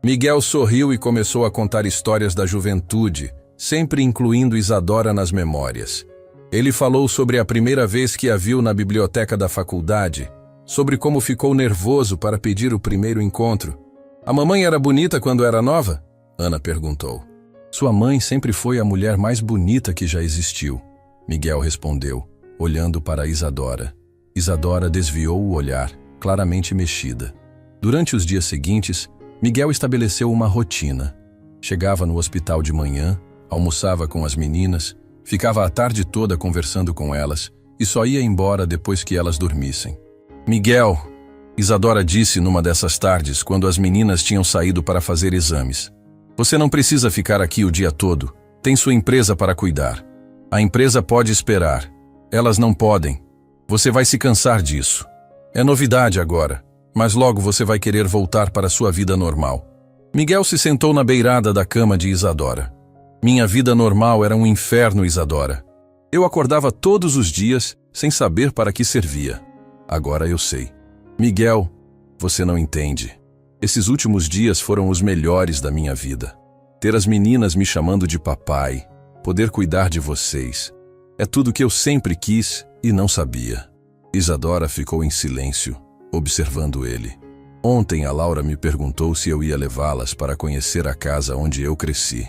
Miguel sorriu e começou a contar histórias da juventude, sempre incluindo Isadora nas memórias. Ele falou sobre a primeira vez que a viu na biblioteca da faculdade, sobre como ficou nervoso para pedir o primeiro encontro. A mamãe era bonita quando era nova? Ana perguntou. Sua mãe sempre foi a mulher mais bonita que já existiu, Miguel respondeu, olhando para Isadora. Isadora desviou o olhar, claramente mexida. Durante os dias seguintes, Miguel estabeleceu uma rotina. Chegava no hospital de manhã, almoçava com as meninas, ficava a tarde toda conversando com elas e só ia embora depois que elas dormissem. Miguel, Isadora disse numa dessas tardes, quando as meninas tinham saído para fazer exames. Você não precisa ficar aqui o dia todo. Tem sua empresa para cuidar. A empresa pode esperar. Elas não podem. Você vai se cansar disso. É novidade agora, mas logo você vai querer voltar para sua vida normal. Miguel se sentou na beirada da cama de Isadora. Minha vida normal era um inferno, Isadora. Eu acordava todos os dias sem saber para que servia. Agora eu sei. Miguel, você não entende. Esses últimos dias foram os melhores da minha vida. Ter as meninas me chamando de papai, poder cuidar de vocês. É tudo que eu sempre quis e não sabia. Isadora ficou em silêncio, observando ele. Ontem a Laura me perguntou se eu ia levá-las para conhecer a casa onde eu cresci.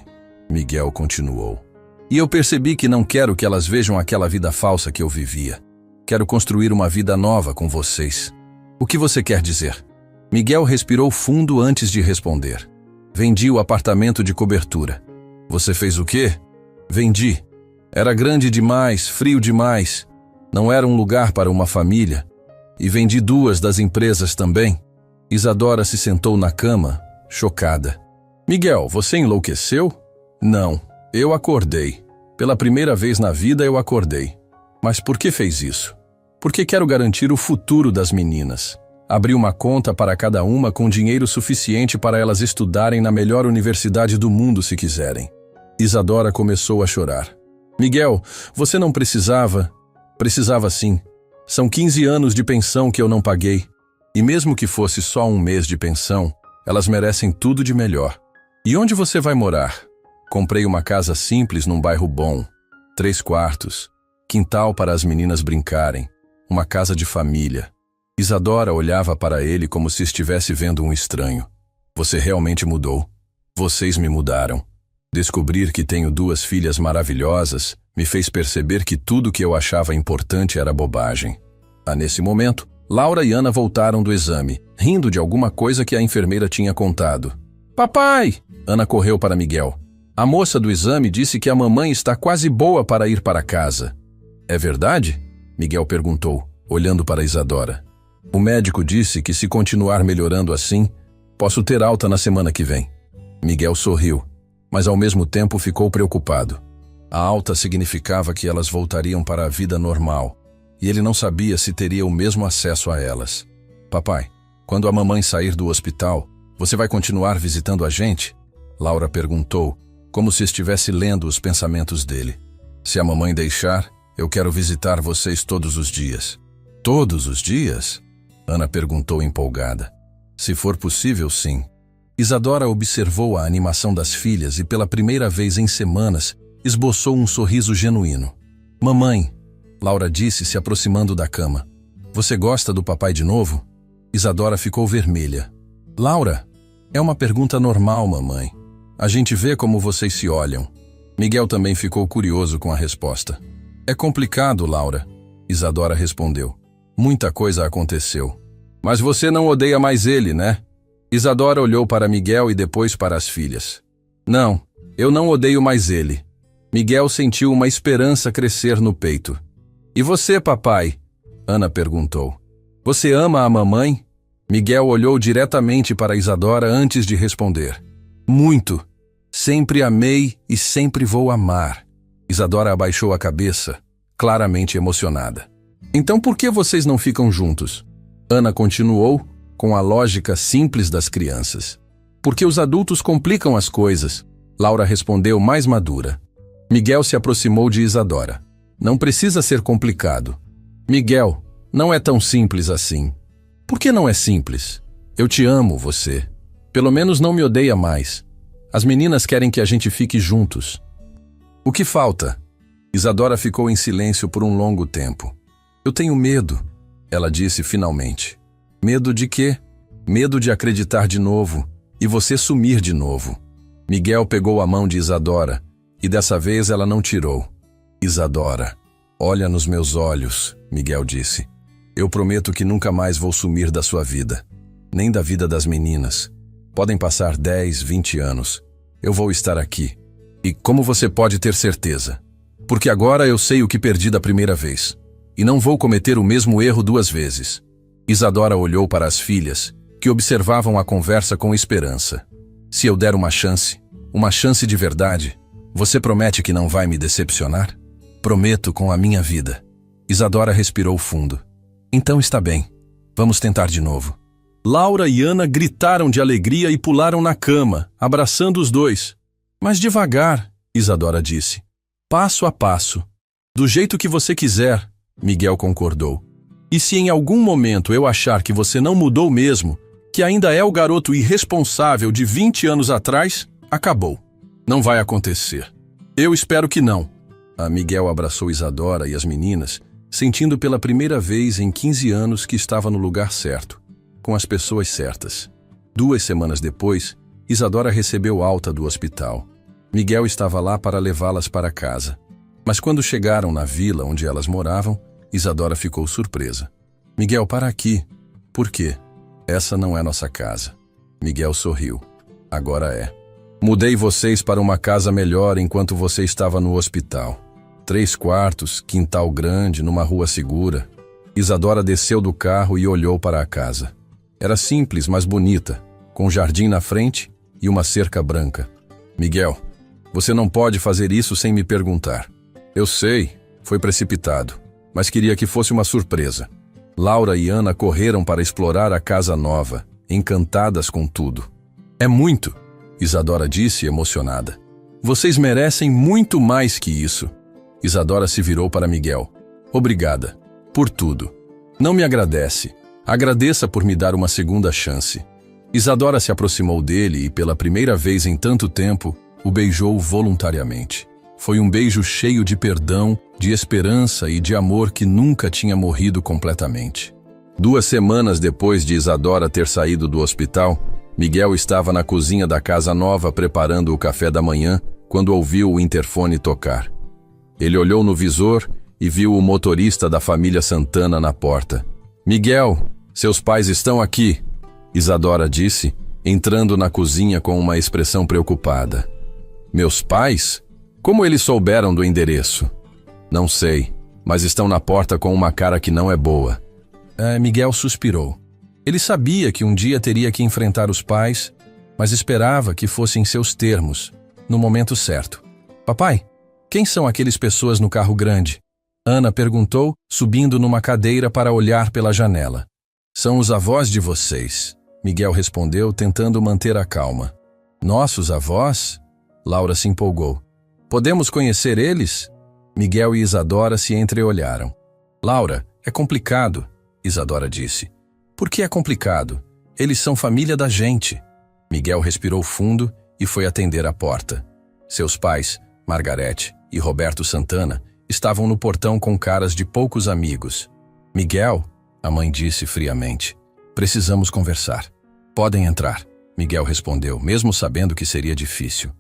Miguel continuou. E eu percebi que não quero que elas vejam aquela vida falsa que eu vivia. Quero construir uma vida nova com vocês. O que você quer dizer? Miguel respirou fundo antes de responder. Vendi o apartamento de cobertura. Você fez o quê? Vendi. Era grande demais, frio demais. Não era um lugar para uma família. E vendi 2 das empresas também. Isadora se sentou na cama, chocada. Miguel, você enlouqueceu? Não, eu acordei. Pela primeira vez na vida eu acordei. Mas por que fez isso? Porque quero garantir o futuro das meninas. Abri uma conta para cada uma com dinheiro suficiente para elas estudarem na melhor universidade do mundo se quiserem. Isadora começou a chorar. Miguel, você não precisava... Precisava sim. São 15 anos de pensão que eu não paguei. E mesmo que fosse só 1 mês de pensão, elas merecem tudo de melhor. E onde você vai morar? Comprei uma casa simples num bairro bom. 3 quartos. Quintal para as meninas brincarem. Uma casa de família. Isadora olhava para ele como se estivesse vendo um estranho. Você realmente mudou. Vocês me mudaram. Descobrir que tenho 2 filhas maravilhosas me fez perceber que tudo que eu achava importante era bobagem. Nesse momento, Laura e Ana voltaram do exame, rindo de alguma coisa que a enfermeira tinha contado. Papai! Ana correu para Miguel. A moça do exame disse que a mamãe está quase boa para ir para casa. É verdade? Miguel perguntou, olhando para Isadora. O médico disse que se continuar melhorando assim, posso ter alta na semana que vem. Miguel sorriu, mas ao mesmo tempo ficou preocupado. A alta significava que elas voltariam para a vida normal, e ele não sabia se teria o mesmo acesso a elas. Papai, quando a mamãe sair do hospital, você vai continuar visitando a gente? Laura perguntou, como se estivesse lendo os pensamentos dele. Se a mamãe deixar, eu quero visitar vocês todos os dias. Todos os dias? Ana perguntou empolgada. Se for possível, sim. Isadora observou a animação das filhas e pela primeira vez em semanas esboçou um sorriso genuíno. Mamãe, Laura disse se aproximando da cama. Você gosta do papai de novo? Isadora ficou vermelha. Laura, é uma pergunta normal, mamãe. A gente vê como vocês se olham. Miguel também ficou curioso com a resposta. É complicado, Laura, Isadora respondeu. Muita coisa aconteceu. Mas você não odeia mais ele, né? Isadora olhou para Miguel e depois para as filhas. Não, eu não odeio mais ele. Miguel sentiu uma esperança crescer no peito. E você, papai? Ana perguntou. Você ama a mamãe? Miguel olhou diretamente para Isadora antes de responder. Muito. Sempre amei e sempre vou amar. Isadora abaixou a cabeça, claramente emocionada. Então por que vocês não ficam juntos? Ana continuou, com a lógica simples das crianças. Porque os adultos complicam as coisas, Laura respondeu mais madura. Miguel se aproximou de Isadora. Não precisa ser complicado. Miguel, não é tão simples assim. Por que não é simples? Eu te amo, você. Pelo menos não me odeia mais. As meninas querem que a gente fique juntos. O que falta? Isadora ficou em silêncio por um longo tempo. Eu tenho medo, ela disse finalmente. Medo de quê? Medo de acreditar de novo e você sumir de novo. Miguel pegou a mão de Isadora e dessa vez ela não tirou. Isadora, olha nos meus olhos, Miguel disse. Eu prometo que nunca mais vou sumir da sua vida, nem da vida das meninas. Podem passar 10, 20 anos. Eu vou estar aqui. E como você pode ter certeza? Porque agora eu sei o que perdi da primeira vez. E não vou cometer o mesmo erro 2 vezes. Isadora olhou para as filhas, que observavam a conversa com esperança. Se eu der uma chance de verdade, você promete que não vai me decepcionar? Prometo com a minha vida. Isadora respirou fundo. Então está bem. Vamos tentar de novo. Laura e Ana gritaram de alegria e pularam na cama, abraçando os dois. Mas devagar, Isadora disse. Passo a passo. Do jeito que você quiser, Miguel concordou. E se em algum momento eu achar que você não mudou mesmo, que ainda é o garoto irresponsável de 20 anos atrás, acabou. Não vai acontecer. Eu espero que não. A Miguel abraçou Isadora e as meninas, sentindo pela primeira vez em 15 anos que estava no lugar certo, com as pessoas certas. 2 semanas depois, Isadora recebeu alta do hospital. Miguel estava lá para levá-las para casa. Mas quando chegaram na vila onde elas moravam, Isadora ficou surpresa. Miguel, para aqui. Por quê? Essa não é nossa casa. Miguel sorriu. Agora é. Mudei vocês para uma casa melhor enquanto você estava no hospital. 3 quartos, quintal grande, numa rua segura. Isadora desceu do carro e olhou para a casa. Era simples, mas bonita, com um jardim na frente e uma cerca branca. Miguel, você não pode fazer isso sem me perguntar. Eu sei, foi precipitado, mas queria que fosse uma surpresa. Laura e Ana correram para explorar a casa nova, encantadas com tudo. É muito, Isadora disse emocionada. Vocês merecem muito mais que isso. Isadora se virou para Miguel. Obrigada, por tudo. Não me agradece. Agradeça por me dar uma segunda chance. Isadora se aproximou dele e, pela primeira vez em tanto tempo, o beijou voluntariamente. Foi um beijo cheio de perdão, de esperança e de amor que nunca tinha morrido completamente. 2 semanas depois de Isadora ter saído do hospital, Miguel estava na cozinha da casa nova preparando o café da manhã quando ouviu o interfone tocar. Ele olhou no visor e viu o motorista da família Santana na porta. Miguel, seus pais estão aqui, Isadora disse, entrando na cozinha com uma expressão preocupada. Meus pais? Como eles souberam do endereço? Não sei, mas estão na porta com uma cara que não é boa. Miguel suspirou. Ele sabia que um dia teria que enfrentar os pais, mas esperava que fosse em seus termos, no momento certo. Papai, quem são aqueles pessoas no carro grande? Ana perguntou, subindo numa cadeira para olhar pela janela. São os avós de vocês, Miguel respondeu, tentando manter a calma. Nossos avós? Laura se empolgou. Podemos conhecer eles? Miguel e Isadora se entreolharam. Laura, é complicado, Isadora disse. Por que é complicado? Eles são família da gente. Miguel respirou fundo e foi atender a porta. Seus pais, Margarete e Roberto Santana, estavam no portão com caras de poucos amigos. Miguel, a mãe disse friamente, precisamos conversar. Podem entrar, Miguel respondeu, mesmo sabendo que seria difícil.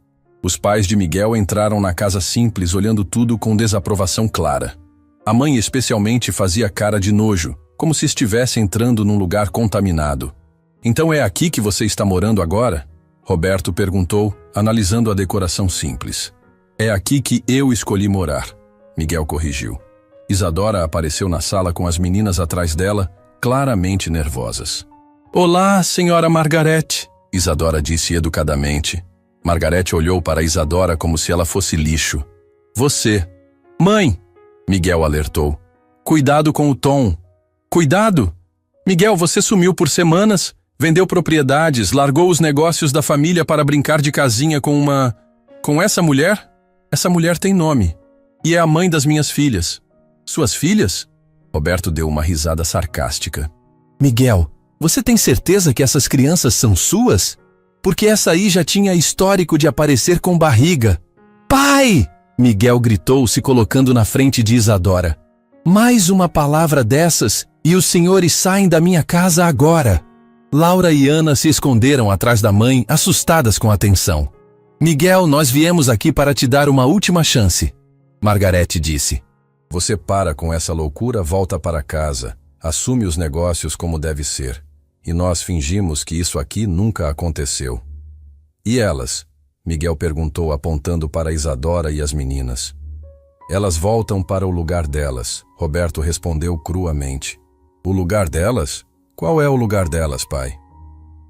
Os pais de Miguel entraram na casa simples, olhando tudo com desaprovação clara. A mãe especialmente fazia cara de nojo, como se estivesse entrando num lugar contaminado. Então é aqui que você está morando agora? Roberto perguntou, analisando a decoração simples. É aqui que eu escolhi morar, Miguel corrigiu. Isadora apareceu na sala com as meninas atrás dela, claramente nervosas. Olá, senhora Margarete, Isadora disse educadamente. Margarete olhou para Isadora como se ela fosse lixo. Você. Mãe, Miguel alertou. Cuidado com o tom. Cuidado! Miguel, você sumiu por semanas, vendeu propriedades, largou os negócios da família para brincar de casinha com essa mulher? Essa mulher tem nome. E é a mãe das minhas filhas. Suas filhas? Roberto deu uma risada sarcástica. Miguel, você tem certeza que essas crianças são suas? Porque essa aí já tinha histórico de aparecer com barriga. Pai! Miguel gritou, se colocando na frente de Isadora. Mais uma palavra dessas e os senhores saem da minha casa agora. Laura e Ana se esconderam atrás da mãe, assustadas com a tensão. Miguel, nós viemos aqui para te dar uma última chance, Margarete disse. Você para com essa loucura, volta para casa, assume os negócios como deve ser. E nós fingimos que isso aqui nunca aconteceu. E elas? Miguel perguntou, apontando para Isadora e as meninas. Elas voltam para o lugar delas, Roberto respondeu cruamente. O lugar delas? Qual é o lugar delas, pai?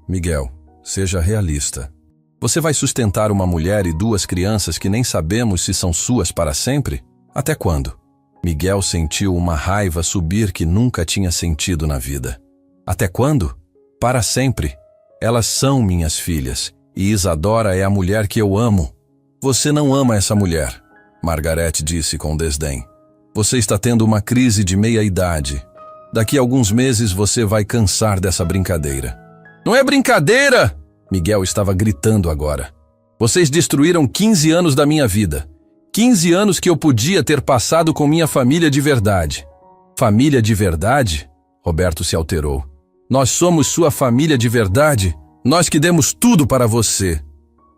Miguel, seja realista. Você vai sustentar uma mulher e duas crianças que nem sabemos se são suas para sempre? Até quando? Miguel sentiu uma raiva subir que nunca tinha sentido na vida. Até quando? Para sempre. Elas são minhas filhas, e Isadora é a mulher que eu amo. Você não ama essa mulher, Margarete disse com desdém. Você está tendo uma crise de meia-idade. Daqui a alguns meses você vai cansar dessa brincadeira. Não é brincadeira! Miguel estava gritando agora. Vocês destruíram 15 anos da minha vida. 15 anos que eu podia ter passado com minha família de verdade. Família de verdade? Roberto se alterou. Nós somos sua família de verdade. Nós que demos tudo para você.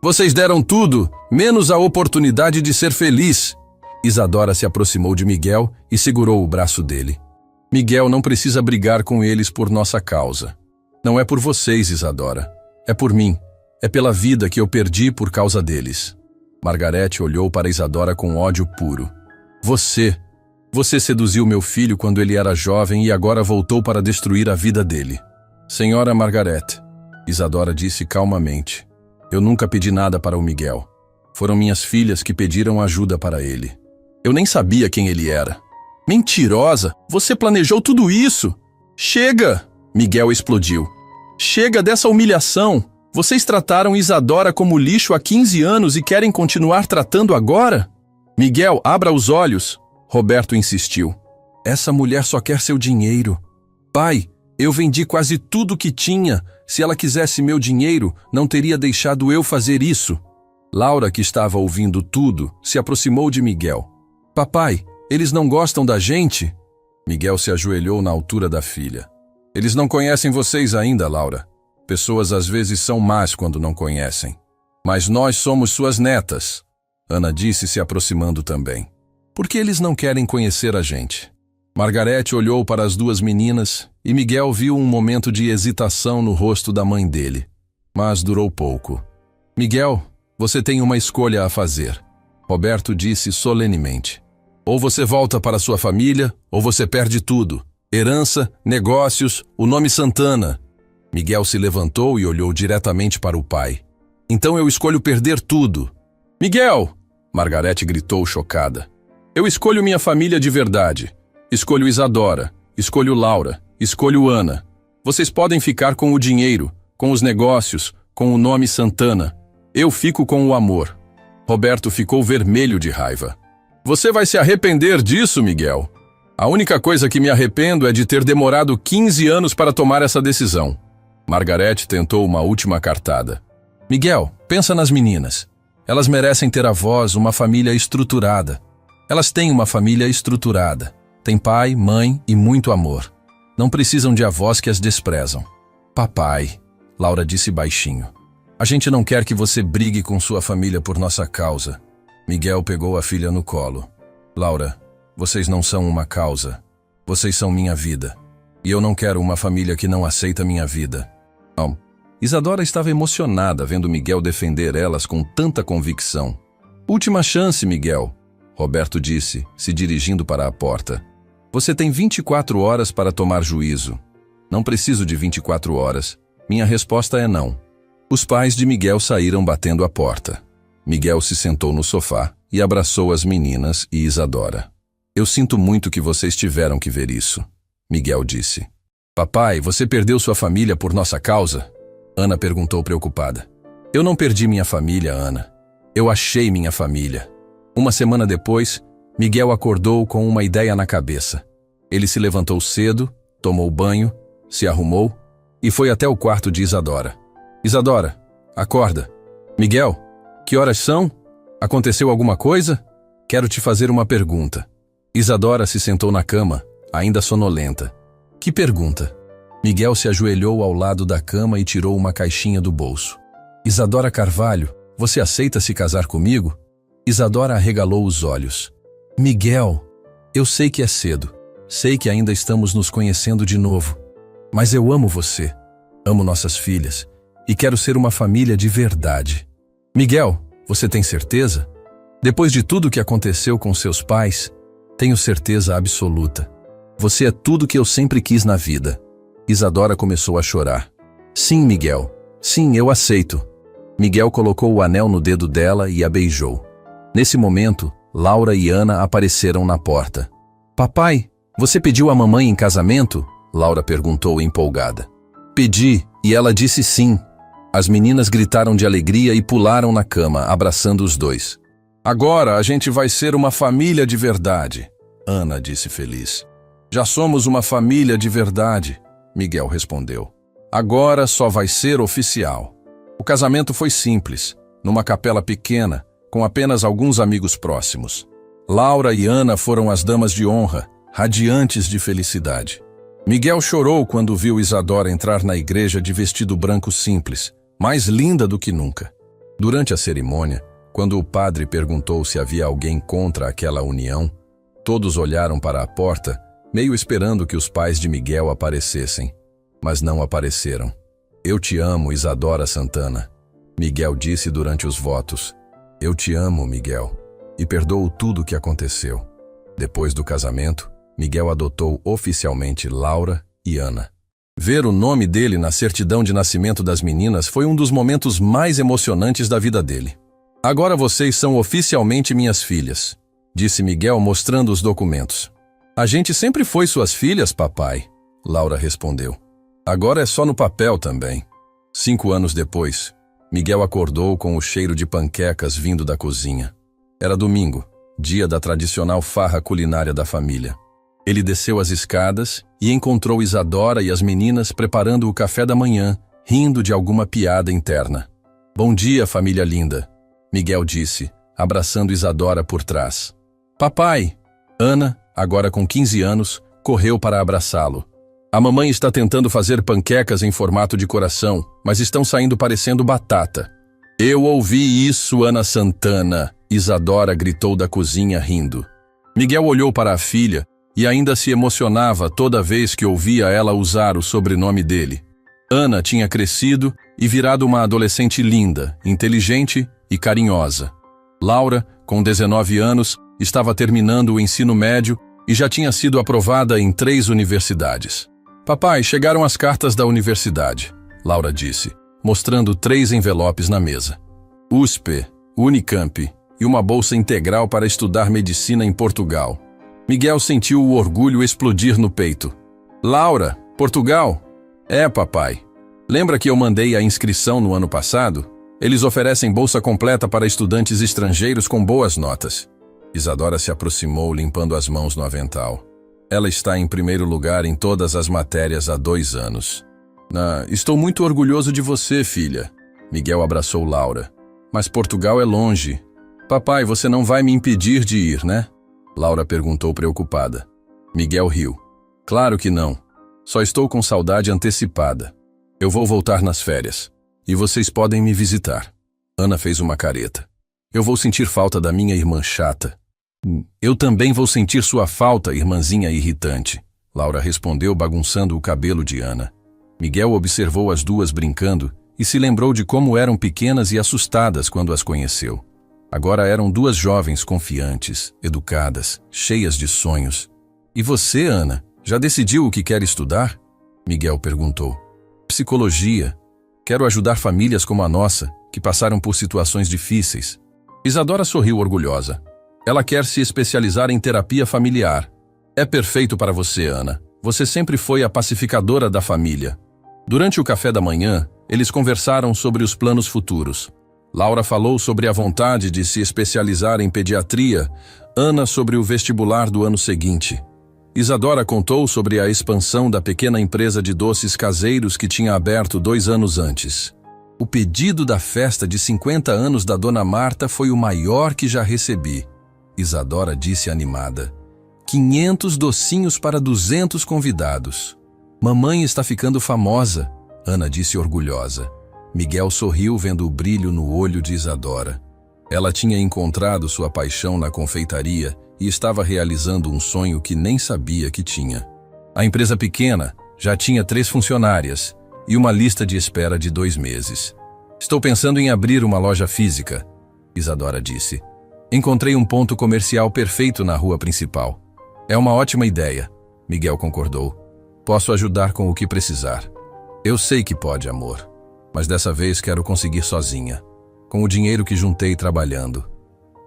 Vocês deram tudo, menos a oportunidade de ser feliz. Isadora se aproximou de Miguel e segurou o braço dele. Miguel não precisa brigar com eles por nossa causa. Não é por vocês, Isadora. É por mim. É pela vida que eu perdi por causa deles. Margarete olhou para Isadora com ódio puro. Você seduziu meu filho quando ele era jovem e agora voltou para destruir a vida dele. Senhora Margarete, Isadora disse calmamente. Eu nunca pedi nada para o Miguel. Foram minhas filhas que pediram ajuda para ele. Eu nem sabia quem ele era. Mentirosa! Você planejou tudo isso! Chega! Miguel explodiu. Chega dessa humilhação! Vocês trataram Isadora como lixo há 15 anos e querem continuar tratando agora? Miguel, abra os olhos! Roberto insistiu. Essa mulher só quer seu dinheiro. Pai, eu vendi quase tudo que tinha. Se ela quisesse meu dinheiro, não teria deixado eu fazer isso. Laura, que estava ouvindo tudo, se aproximou de Miguel. Papai, eles não gostam da gente? Miguel se ajoelhou na altura da filha. Eles não conhecem vocês ainda, Laura. Pessoas às vezes são más quando não conhecem. Mas nós somos suas netas, Ana disse, se aproximando também. Por que eles não querem conhecer a gente? Margarete olhou para as duas meninas e Miguel viu um momento de hesitação no rosto da mãe dele. Mas durou pouco. Miguel, você tem uma escolha a fazer, Roberto disse solenemente. Ou você volta para sua família, ou você perde tudo. Herança, negócios, o nome Santana. Miguel se levantou e olhou diretamente para o pai. Então eu escolho perder tudo. Miguel! Margarete gritou chocada. Eu escolho minha família de verdade. Escolho Isadora. Escolho Laura. Escolho Ana. Vocês podem ficar com o dinheiro, com os negócios, com o nome Santana. Eu fico com o amor. Roberto ficou vermelho de raiva. Você vai se arrepender disso, Miguel. A única coisa que me arrependo é de ter demorado 15 anos para tomar essa decisão. Margarete tentou uma última cartada. Miguel, pensa nas meninas. Elas merecem ter avós, uma família estruturada. Elas têm uma família estruturada. Têm pai, mãe e muito amor. Não precisam de avós que as desprezam. Papai, Laura disse baixinho. A gente não quer que você brigue com sua família por nossa causa. Miguel pegou a filha no colo. Laura, vocês não são uma causa. Vocês são minha vida. E eu não quero uma família que não aceita minha vida. Não. Isadora estava emocionada vendo Miguel defender elas com tanta convicção. Última chance, Miguel, Roberto disse, se dirigindo para a porta. Você tem 24 horas para tomar juízo. Não preciso de 24 horas. Minha resposta é não. Os pais de Miguel saíram batendo a porta. Miguel se sentou no sofá e abraçou as meninas e Isadora. Eu sinto muito que vocês tiveram que ver isso, Miguel disse. Papai, você perdeu sua família por nossa causa? Ana perguntou preocupada. Eu não perdi minha família, Ana. Eu achei minha família. Uma semana depois, Miguel acordou com uma ideia na cabeça. Ele se levantou cedo, tomou banho, se arrumou e foi até o quarto de Isadora. Isadora, acorda. Miguel, que horas são? Aconteceu alguma coisa? Quero te fazer uma pergunta. Isadora se sentou na cama, ainda sonolenta. Que pergunta? Miguel se ajoelhou ao lado da cama e tirou uma caixinha do bolso. Isadora Carvalho, você aceita se casar comigo? Isadora arregalou os olhos. Miguel, eu sei que é cedo. Sei que ainda estamos nos conhecendo de novo. Mas eu amo você. Amo nossas filhas. E quero ser uma família de verdade. Miguel, você tem certeza? Depois de tudo que aconteceu com seus pais, tenho certeza absoluta. Você é tudo que eu sempre quis na vida. Isadora começou a chorar. Sim, Miguel. Sim, eu aceito. Miguel colocou o anel no dedo dela e a beijou. Nesse momento, Laura e Ana apareceram na porta. Papai, você pediu a mamãe em casamento? Laura perguntou empolgada. Pedi, e ela disse sim. As meninas gritaram de alegria e pularam na cama, abraçando os dois. Agora a gente vai ser uma família de verdade, Ana disse feliz. Já somos uma família de verdade, Miguel respondeu. Agora só vai ser oficial. O casamento foi simples, numa capela pequena, com apenas alguns amigos próximos. Laura e Ana foram as damas de honra, radiantes de felicidade. Miguel chorou quando viu Isadora entrar na igreja de vestido branco simples, mais linda do que nunca. Durante a cerimônia, quando o padre perguntou se havia alguém contra aquela união, todos olharam para a porta, meio esperando que os pais de Miguel aparecessem, mas não apareceram. Eu te amo, Isadora Santana, Miguel disse durante os votos. Eu te amo, Miguel, e perdoo tudo o que aconteceu. Depois do casamento, Miguel adotou oficialmente Laura e Ana. Ver o nome dele na certidão de nascimento das meninas foi um dos momentos mais emocionantes da vida dele. Agora vocês são oficialmente minhas filhas, disse Miguel mostrando os documentos. A gente sempre foi suas filhas, papai, Laura respondeu. Agora é só no papel também. 5 anos depois, Miguel acordou com o cheiro de panquecas vindo da cozinha. Era domingo, dia da tradicional farra culinária da família. Ele desceu as escadas e encontrou Isadora e as meninas preparando o café da manhã, rindo de alguma piada interna. Bom dia, família linda, Miguel disse, abraçando Isadora por trás. Papai! Ana, agora com 15 anos, correu para abraçá-lo. A mamãe está tentando fazer panquecas em formato de coração, mas estão saindo parecendo batata. Eu ouvi isso, Ana Santana, Isadora gritou da cozinha rindo. Miguel olhou para a filha e ainda se emocionava toda vez que ouvia ela usar o sobrenome dele. Ana tinha crescido e virado uma adolescente linda, inteligente e carinhosa. Laura, com 19 anos, estava terminando o ensino médio e já tinha sido aprovada em 3 universidades. Papai, chegaram as cartas da universidade, Laura disse, mostrando 3 envelopes na mesa. USP, Unicamp e uma bolsa integral para estudar medicina em Portugal. Miguel sentiu o orgulho explodir no peito. Laura, Portugal? É, papai. Lembra que eu mandei a inscrição no ano passado? Eles oferecem bolsa completa para estudantes estrangeiros com boas notas. Isadora se aproximou, limpando as mãos no avental. Ela está em primeiro lugar em todas as matérias há 2 anos. Estou muito orgulhoso de você, filha. Miguel abraçou Laura. Mas Portugal é longe. Papai, você não vai me impedir de ir, né? Laura perguntou preocupada. Miguel riu. Claro que não. Só estou com saudade antecipada. Eu vou voltar nas férias. E vocês podem me visitar. Ana fez uma careta. Eu vou sentir falta da minha irmã chata. Eu também vou sentir sua falta, irmãzinha irritante. Laura respondeu, bagunçando o cabelo de Ana. Miguel observou as duas brincando e se lembrou de como eram pequenas e assustadas quando as conheceu. Agora eram 2 jovens confiantes, educadas, cheias de sonhos. E você, Ana, já decidiu o que quer estudar? Miguel perguntou. Psicologia. Quero ajudar famílias como a nossa, que passaram por situações difíceis. Isadora sorriu orgulhosa. Ela quer se especializar em terapia familiar. É perfeito para você, Ana. Você sempre foi a pacificadora da família. Durante o café da manhã, eles conversaram sobre os planos futuros. Laura falou sobre a vontade de se especializar em pediatria, Ana sobre o vestibular do ano seguinte. Isadora contou sobre a expansão da pequena empresa de doces caseiros que tinha aberto 2 anos antes. O pedido da festa de 50 anos da Dona Marta foi o maior que já recebi. Isadora disse animada. 500 docinhos para 200 convidados. Mamãe está ficando famosa, Ana disse orgulhosa. Miguel sorriu vendo o brilho no olho de Isadora. Ela tinha encontrado sua paixão na confeitaria e estava realizando um sonho que nem sabia que tinha. A empresa pequena já tinha 3 funcionárias e uma lista de espera de 2 meses. Estou pensando em abrir uma loja física, Isadora disse. Encontrei um ponto comercial perfeito na rua principal. É uma ótima ideia, Miguel concordou. Posso ajudar com o que precisar. Eu sei que pode, amor. Mas dessa vez quero conseguir sozinha, com o dinheiro que juntei trabalhando.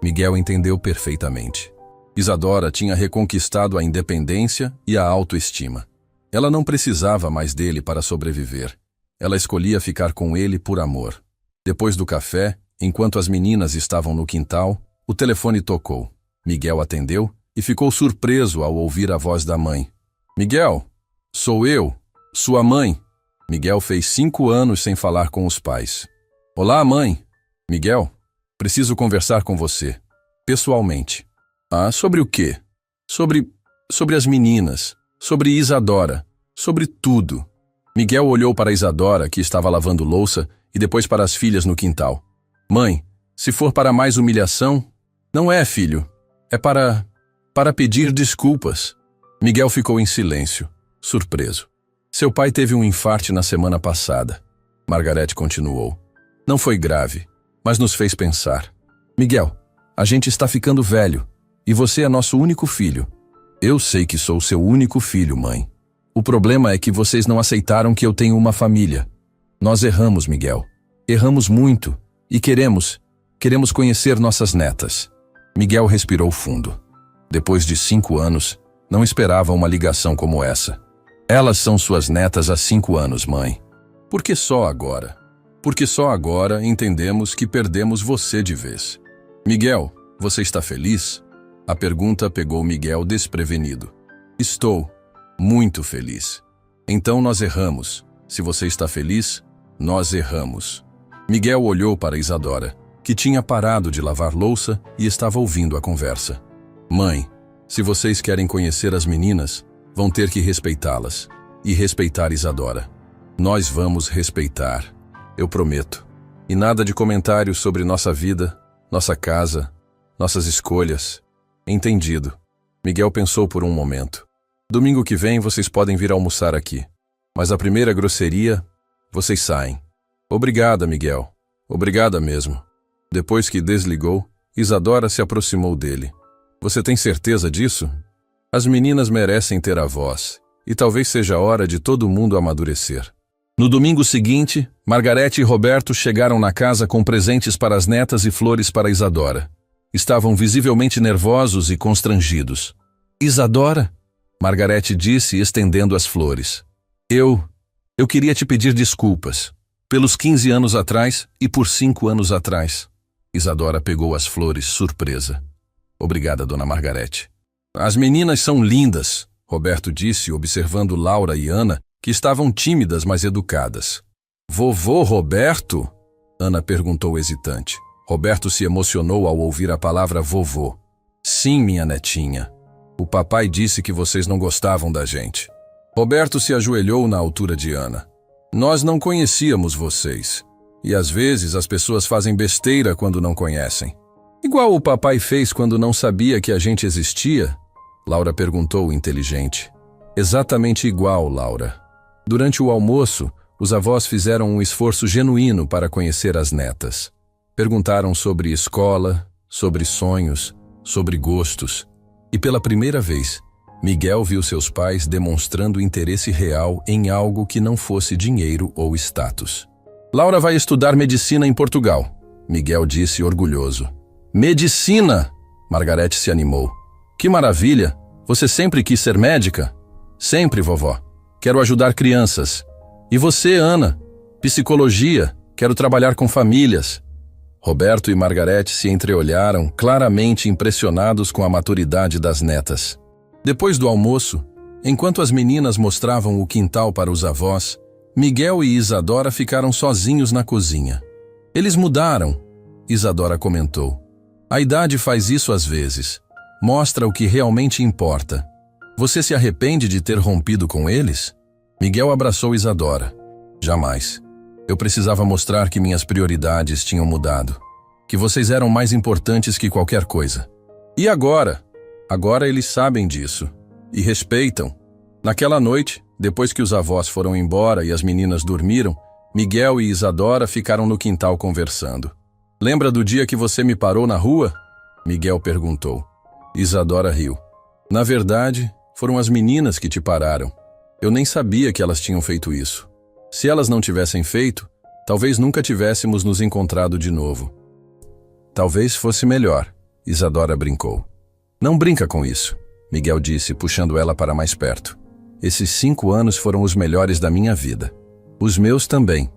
Miguel entendeu perfeitamente. Isadora tinha reconquistado a independência e a autoestima. Ela não precisava mais dele para sobreviver. Ela escolhia ficar com ele por amor. Depois do café, enquanto as meninas estavam no quintal, o telefone tocou. Miguel atendeu e ficou surpreso ao ouvir a voz da mãe. Miguel, sou eu, sua mãe. Miguel fez 5 anos sem falar com os pais. Olá, mãe. Miguel, preciso conversar com você. Pessoalmente. Sobre o quê? Sobre as meninas. Sobre Isadora. Sobre tudo. Miguel olhou para Isadora, que estava lavando louça, e depois para as filhas no quintal. Mãe, se for para mais humilhação... Não é, filho. É para pedir desculpas. Miguel ficou em silêncio, surpreso. Seu pai teve um infarte na semana passada. Margarete continuou. Não foi grave, mas nos fez pensar. Miguel, a gente está ficando velho, e você é nosso único filho. Eu sei que sou seu único filho, mãe. O problema é que vocês não aceitaram que eu tenho uma família. Nós erramos, Miguel. Erramos muito, e queremos conhecer nossas netas. Miguel respirou fundo. Depois de 5 anos, não esperava uma ligação como essa. Elas são suas netas há 5 anos, mãe. Por que só agora? Porque só agora entendemos que perdemos você de vez. Miguel, você está feliz? A pergunta pegou Miguel desprevenido. Estou muito feliz. Então nós erramos. Se você está feliz, nós erramos. Miguel olhou para Isadora, que tinha parado de lavar louça e estava ouvindo a conversa. Mãe, se vocês querem conhecer as meninas, vão ter que respeitá-las. E respeitar Isadora. Nós vamos respeitar. Eu prometo. E nada de comentários sobre nossa vida, nossa casa, nossas escolhas. Entendido. Miguel pensou por um momento. Domingo que vem vocês podem vir almoçar aqui. Mas a primeira grosseria, vocês saem. Obrigada, Miguel. Obrigada mesmo. Depois que desligou, Isadora se aproximou dele. Você tem certeza disso? As meninas merecem ter avós, e talvez seja a hora de todo mundo amadurecer. No domingo seguinte, Margarete e Roberto chegaram na casa com presentes para as netas e flores para Isadora. Estavam visivelmente nervosos e constrangidos. Isadora? Margarete disse, estendendo as flores. Eu queria te pedir desculpas. Pelos 15 anos atrás e por 5 anos atrás. Isadora pegou as flores, surpresa. Obrigada, dona Margarete. As meninas são lindas, Roberto disse, observando Laura e Ana, que estavam tímidas, mas educadas. Vovô Roberto? Ana perguntou hesitante. Roberto se emocionou ao ouvir a palavra vovô. Sim, minha netinha. O papai disse que vocês não gostavam da gente. Roberto se ajoelhou na altura de Ana. Nós não conhecíamos vocês. E às vezes as pessoas fazem besteira quando não conhecem. Igual o papai fez quando não sabia que a gente existia? Laura perguntou, inteligente. Exatamente igual, Laura. Durante o almoço, os avós fizeram um esforço genuíno para conhecer as netas. Perguntaram sobre escola, sobre sonhos, sobre gostos. E pela primeira vez, Miguel viu seus pais demonstrando interesse real em algo que não fosse dinheiro ou status. Laura vai estudar medicina em Portugal, Miguel disse orgulhoso. Medicina! Margarete se animou. Que maravilha! Você sempre quis ser médica? Sempre, vovó. Quero ajudar crianças. E você, Ana? Psicologia. Quero trabalhar com famílias. Roberto e Margarete se entreolharam, claramente impressionados com a maturidade das netas. Depois do almoço, enquanto as meninas mostravam o quintal para os avós, Miguel e Isadora ficaram sozinhos na cozinha. Eles mudaram, Isadora comentou. A idade faz isso às vezes. Mostra o que realmente importa. Você se arrepende de ter rompido com eles? Miguel abraçou Isadora. Jamais. Eu precisava mostrar que minhas prioridades tinham mudado. Que vocês eram mais importantes que qualquer coisa. E agora? Agora eles sabem disso. E respeitam. Naquela noite, depois que os avós foram embora e as meninas dormiram, Miguel e Isadora ficaram no quintal conversando. Lembra do dia que você me parou na rua? Miguel perguntou. Isadora riu. Na verdade, foram as meninas que te pararam. Eu nem sabia que elas tinham feito isso. Se elas não tivessem feito, talvez nunca tivéssemos nos encontrado de novo. Talvez fosse melhor, Isadora brincou. Não brinca com isso, Miguel disse, puxando ela para mais perto. Esses 5 anos foram os melhores da minha vida. Os meus também.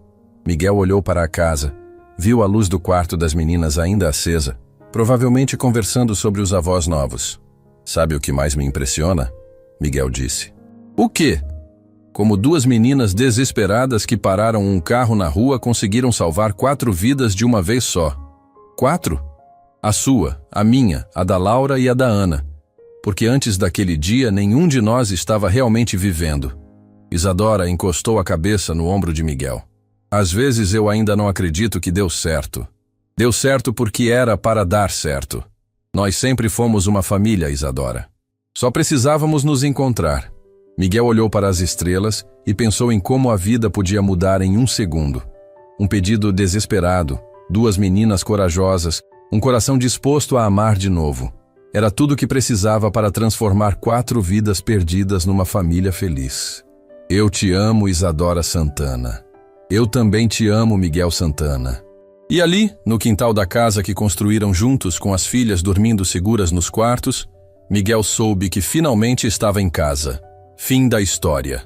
Miguel olhou para a casa, viu a luz do quarto das meninas ainda acesa, provavelmente conversando sobre os avós novos. Sabe o que mais me impressiona? Miguel disse. O quê? Como 2 meninas desesperadas que pararam um carro na rua conseguiram salvar 4 vidas de uma vez só. 4? A sua, a minha, a da Laura e a da Ana. Porque antes daquele dia nenhum de nós estava realmente vivendo. Isadora encostou a cabeça no ombro de Miguel. Às vezes eu ainda não acredito que deu certo. Deu certo porque era para dar certo. Nós sempre fomos uma família, Isadora. Só precisávamos nos encontrar. Miguel olhou para as estrelas e pensou em como a vida podia mudar em 1 segundo. Um pedido desesperado, 2 meninas corajosas, um coração disposto a amar de novo. Era tudo o que precisava para transformar 4 vidas perdidas numa família feliz. Eu te amo, Isadora Santana. Eu também te amo, Miguel Santana. E ali, no quintal da casa que construíram juntos com as filhas dormindo seguras nos quartos, Miguel soube que finalmente estava em casa. Fim da história.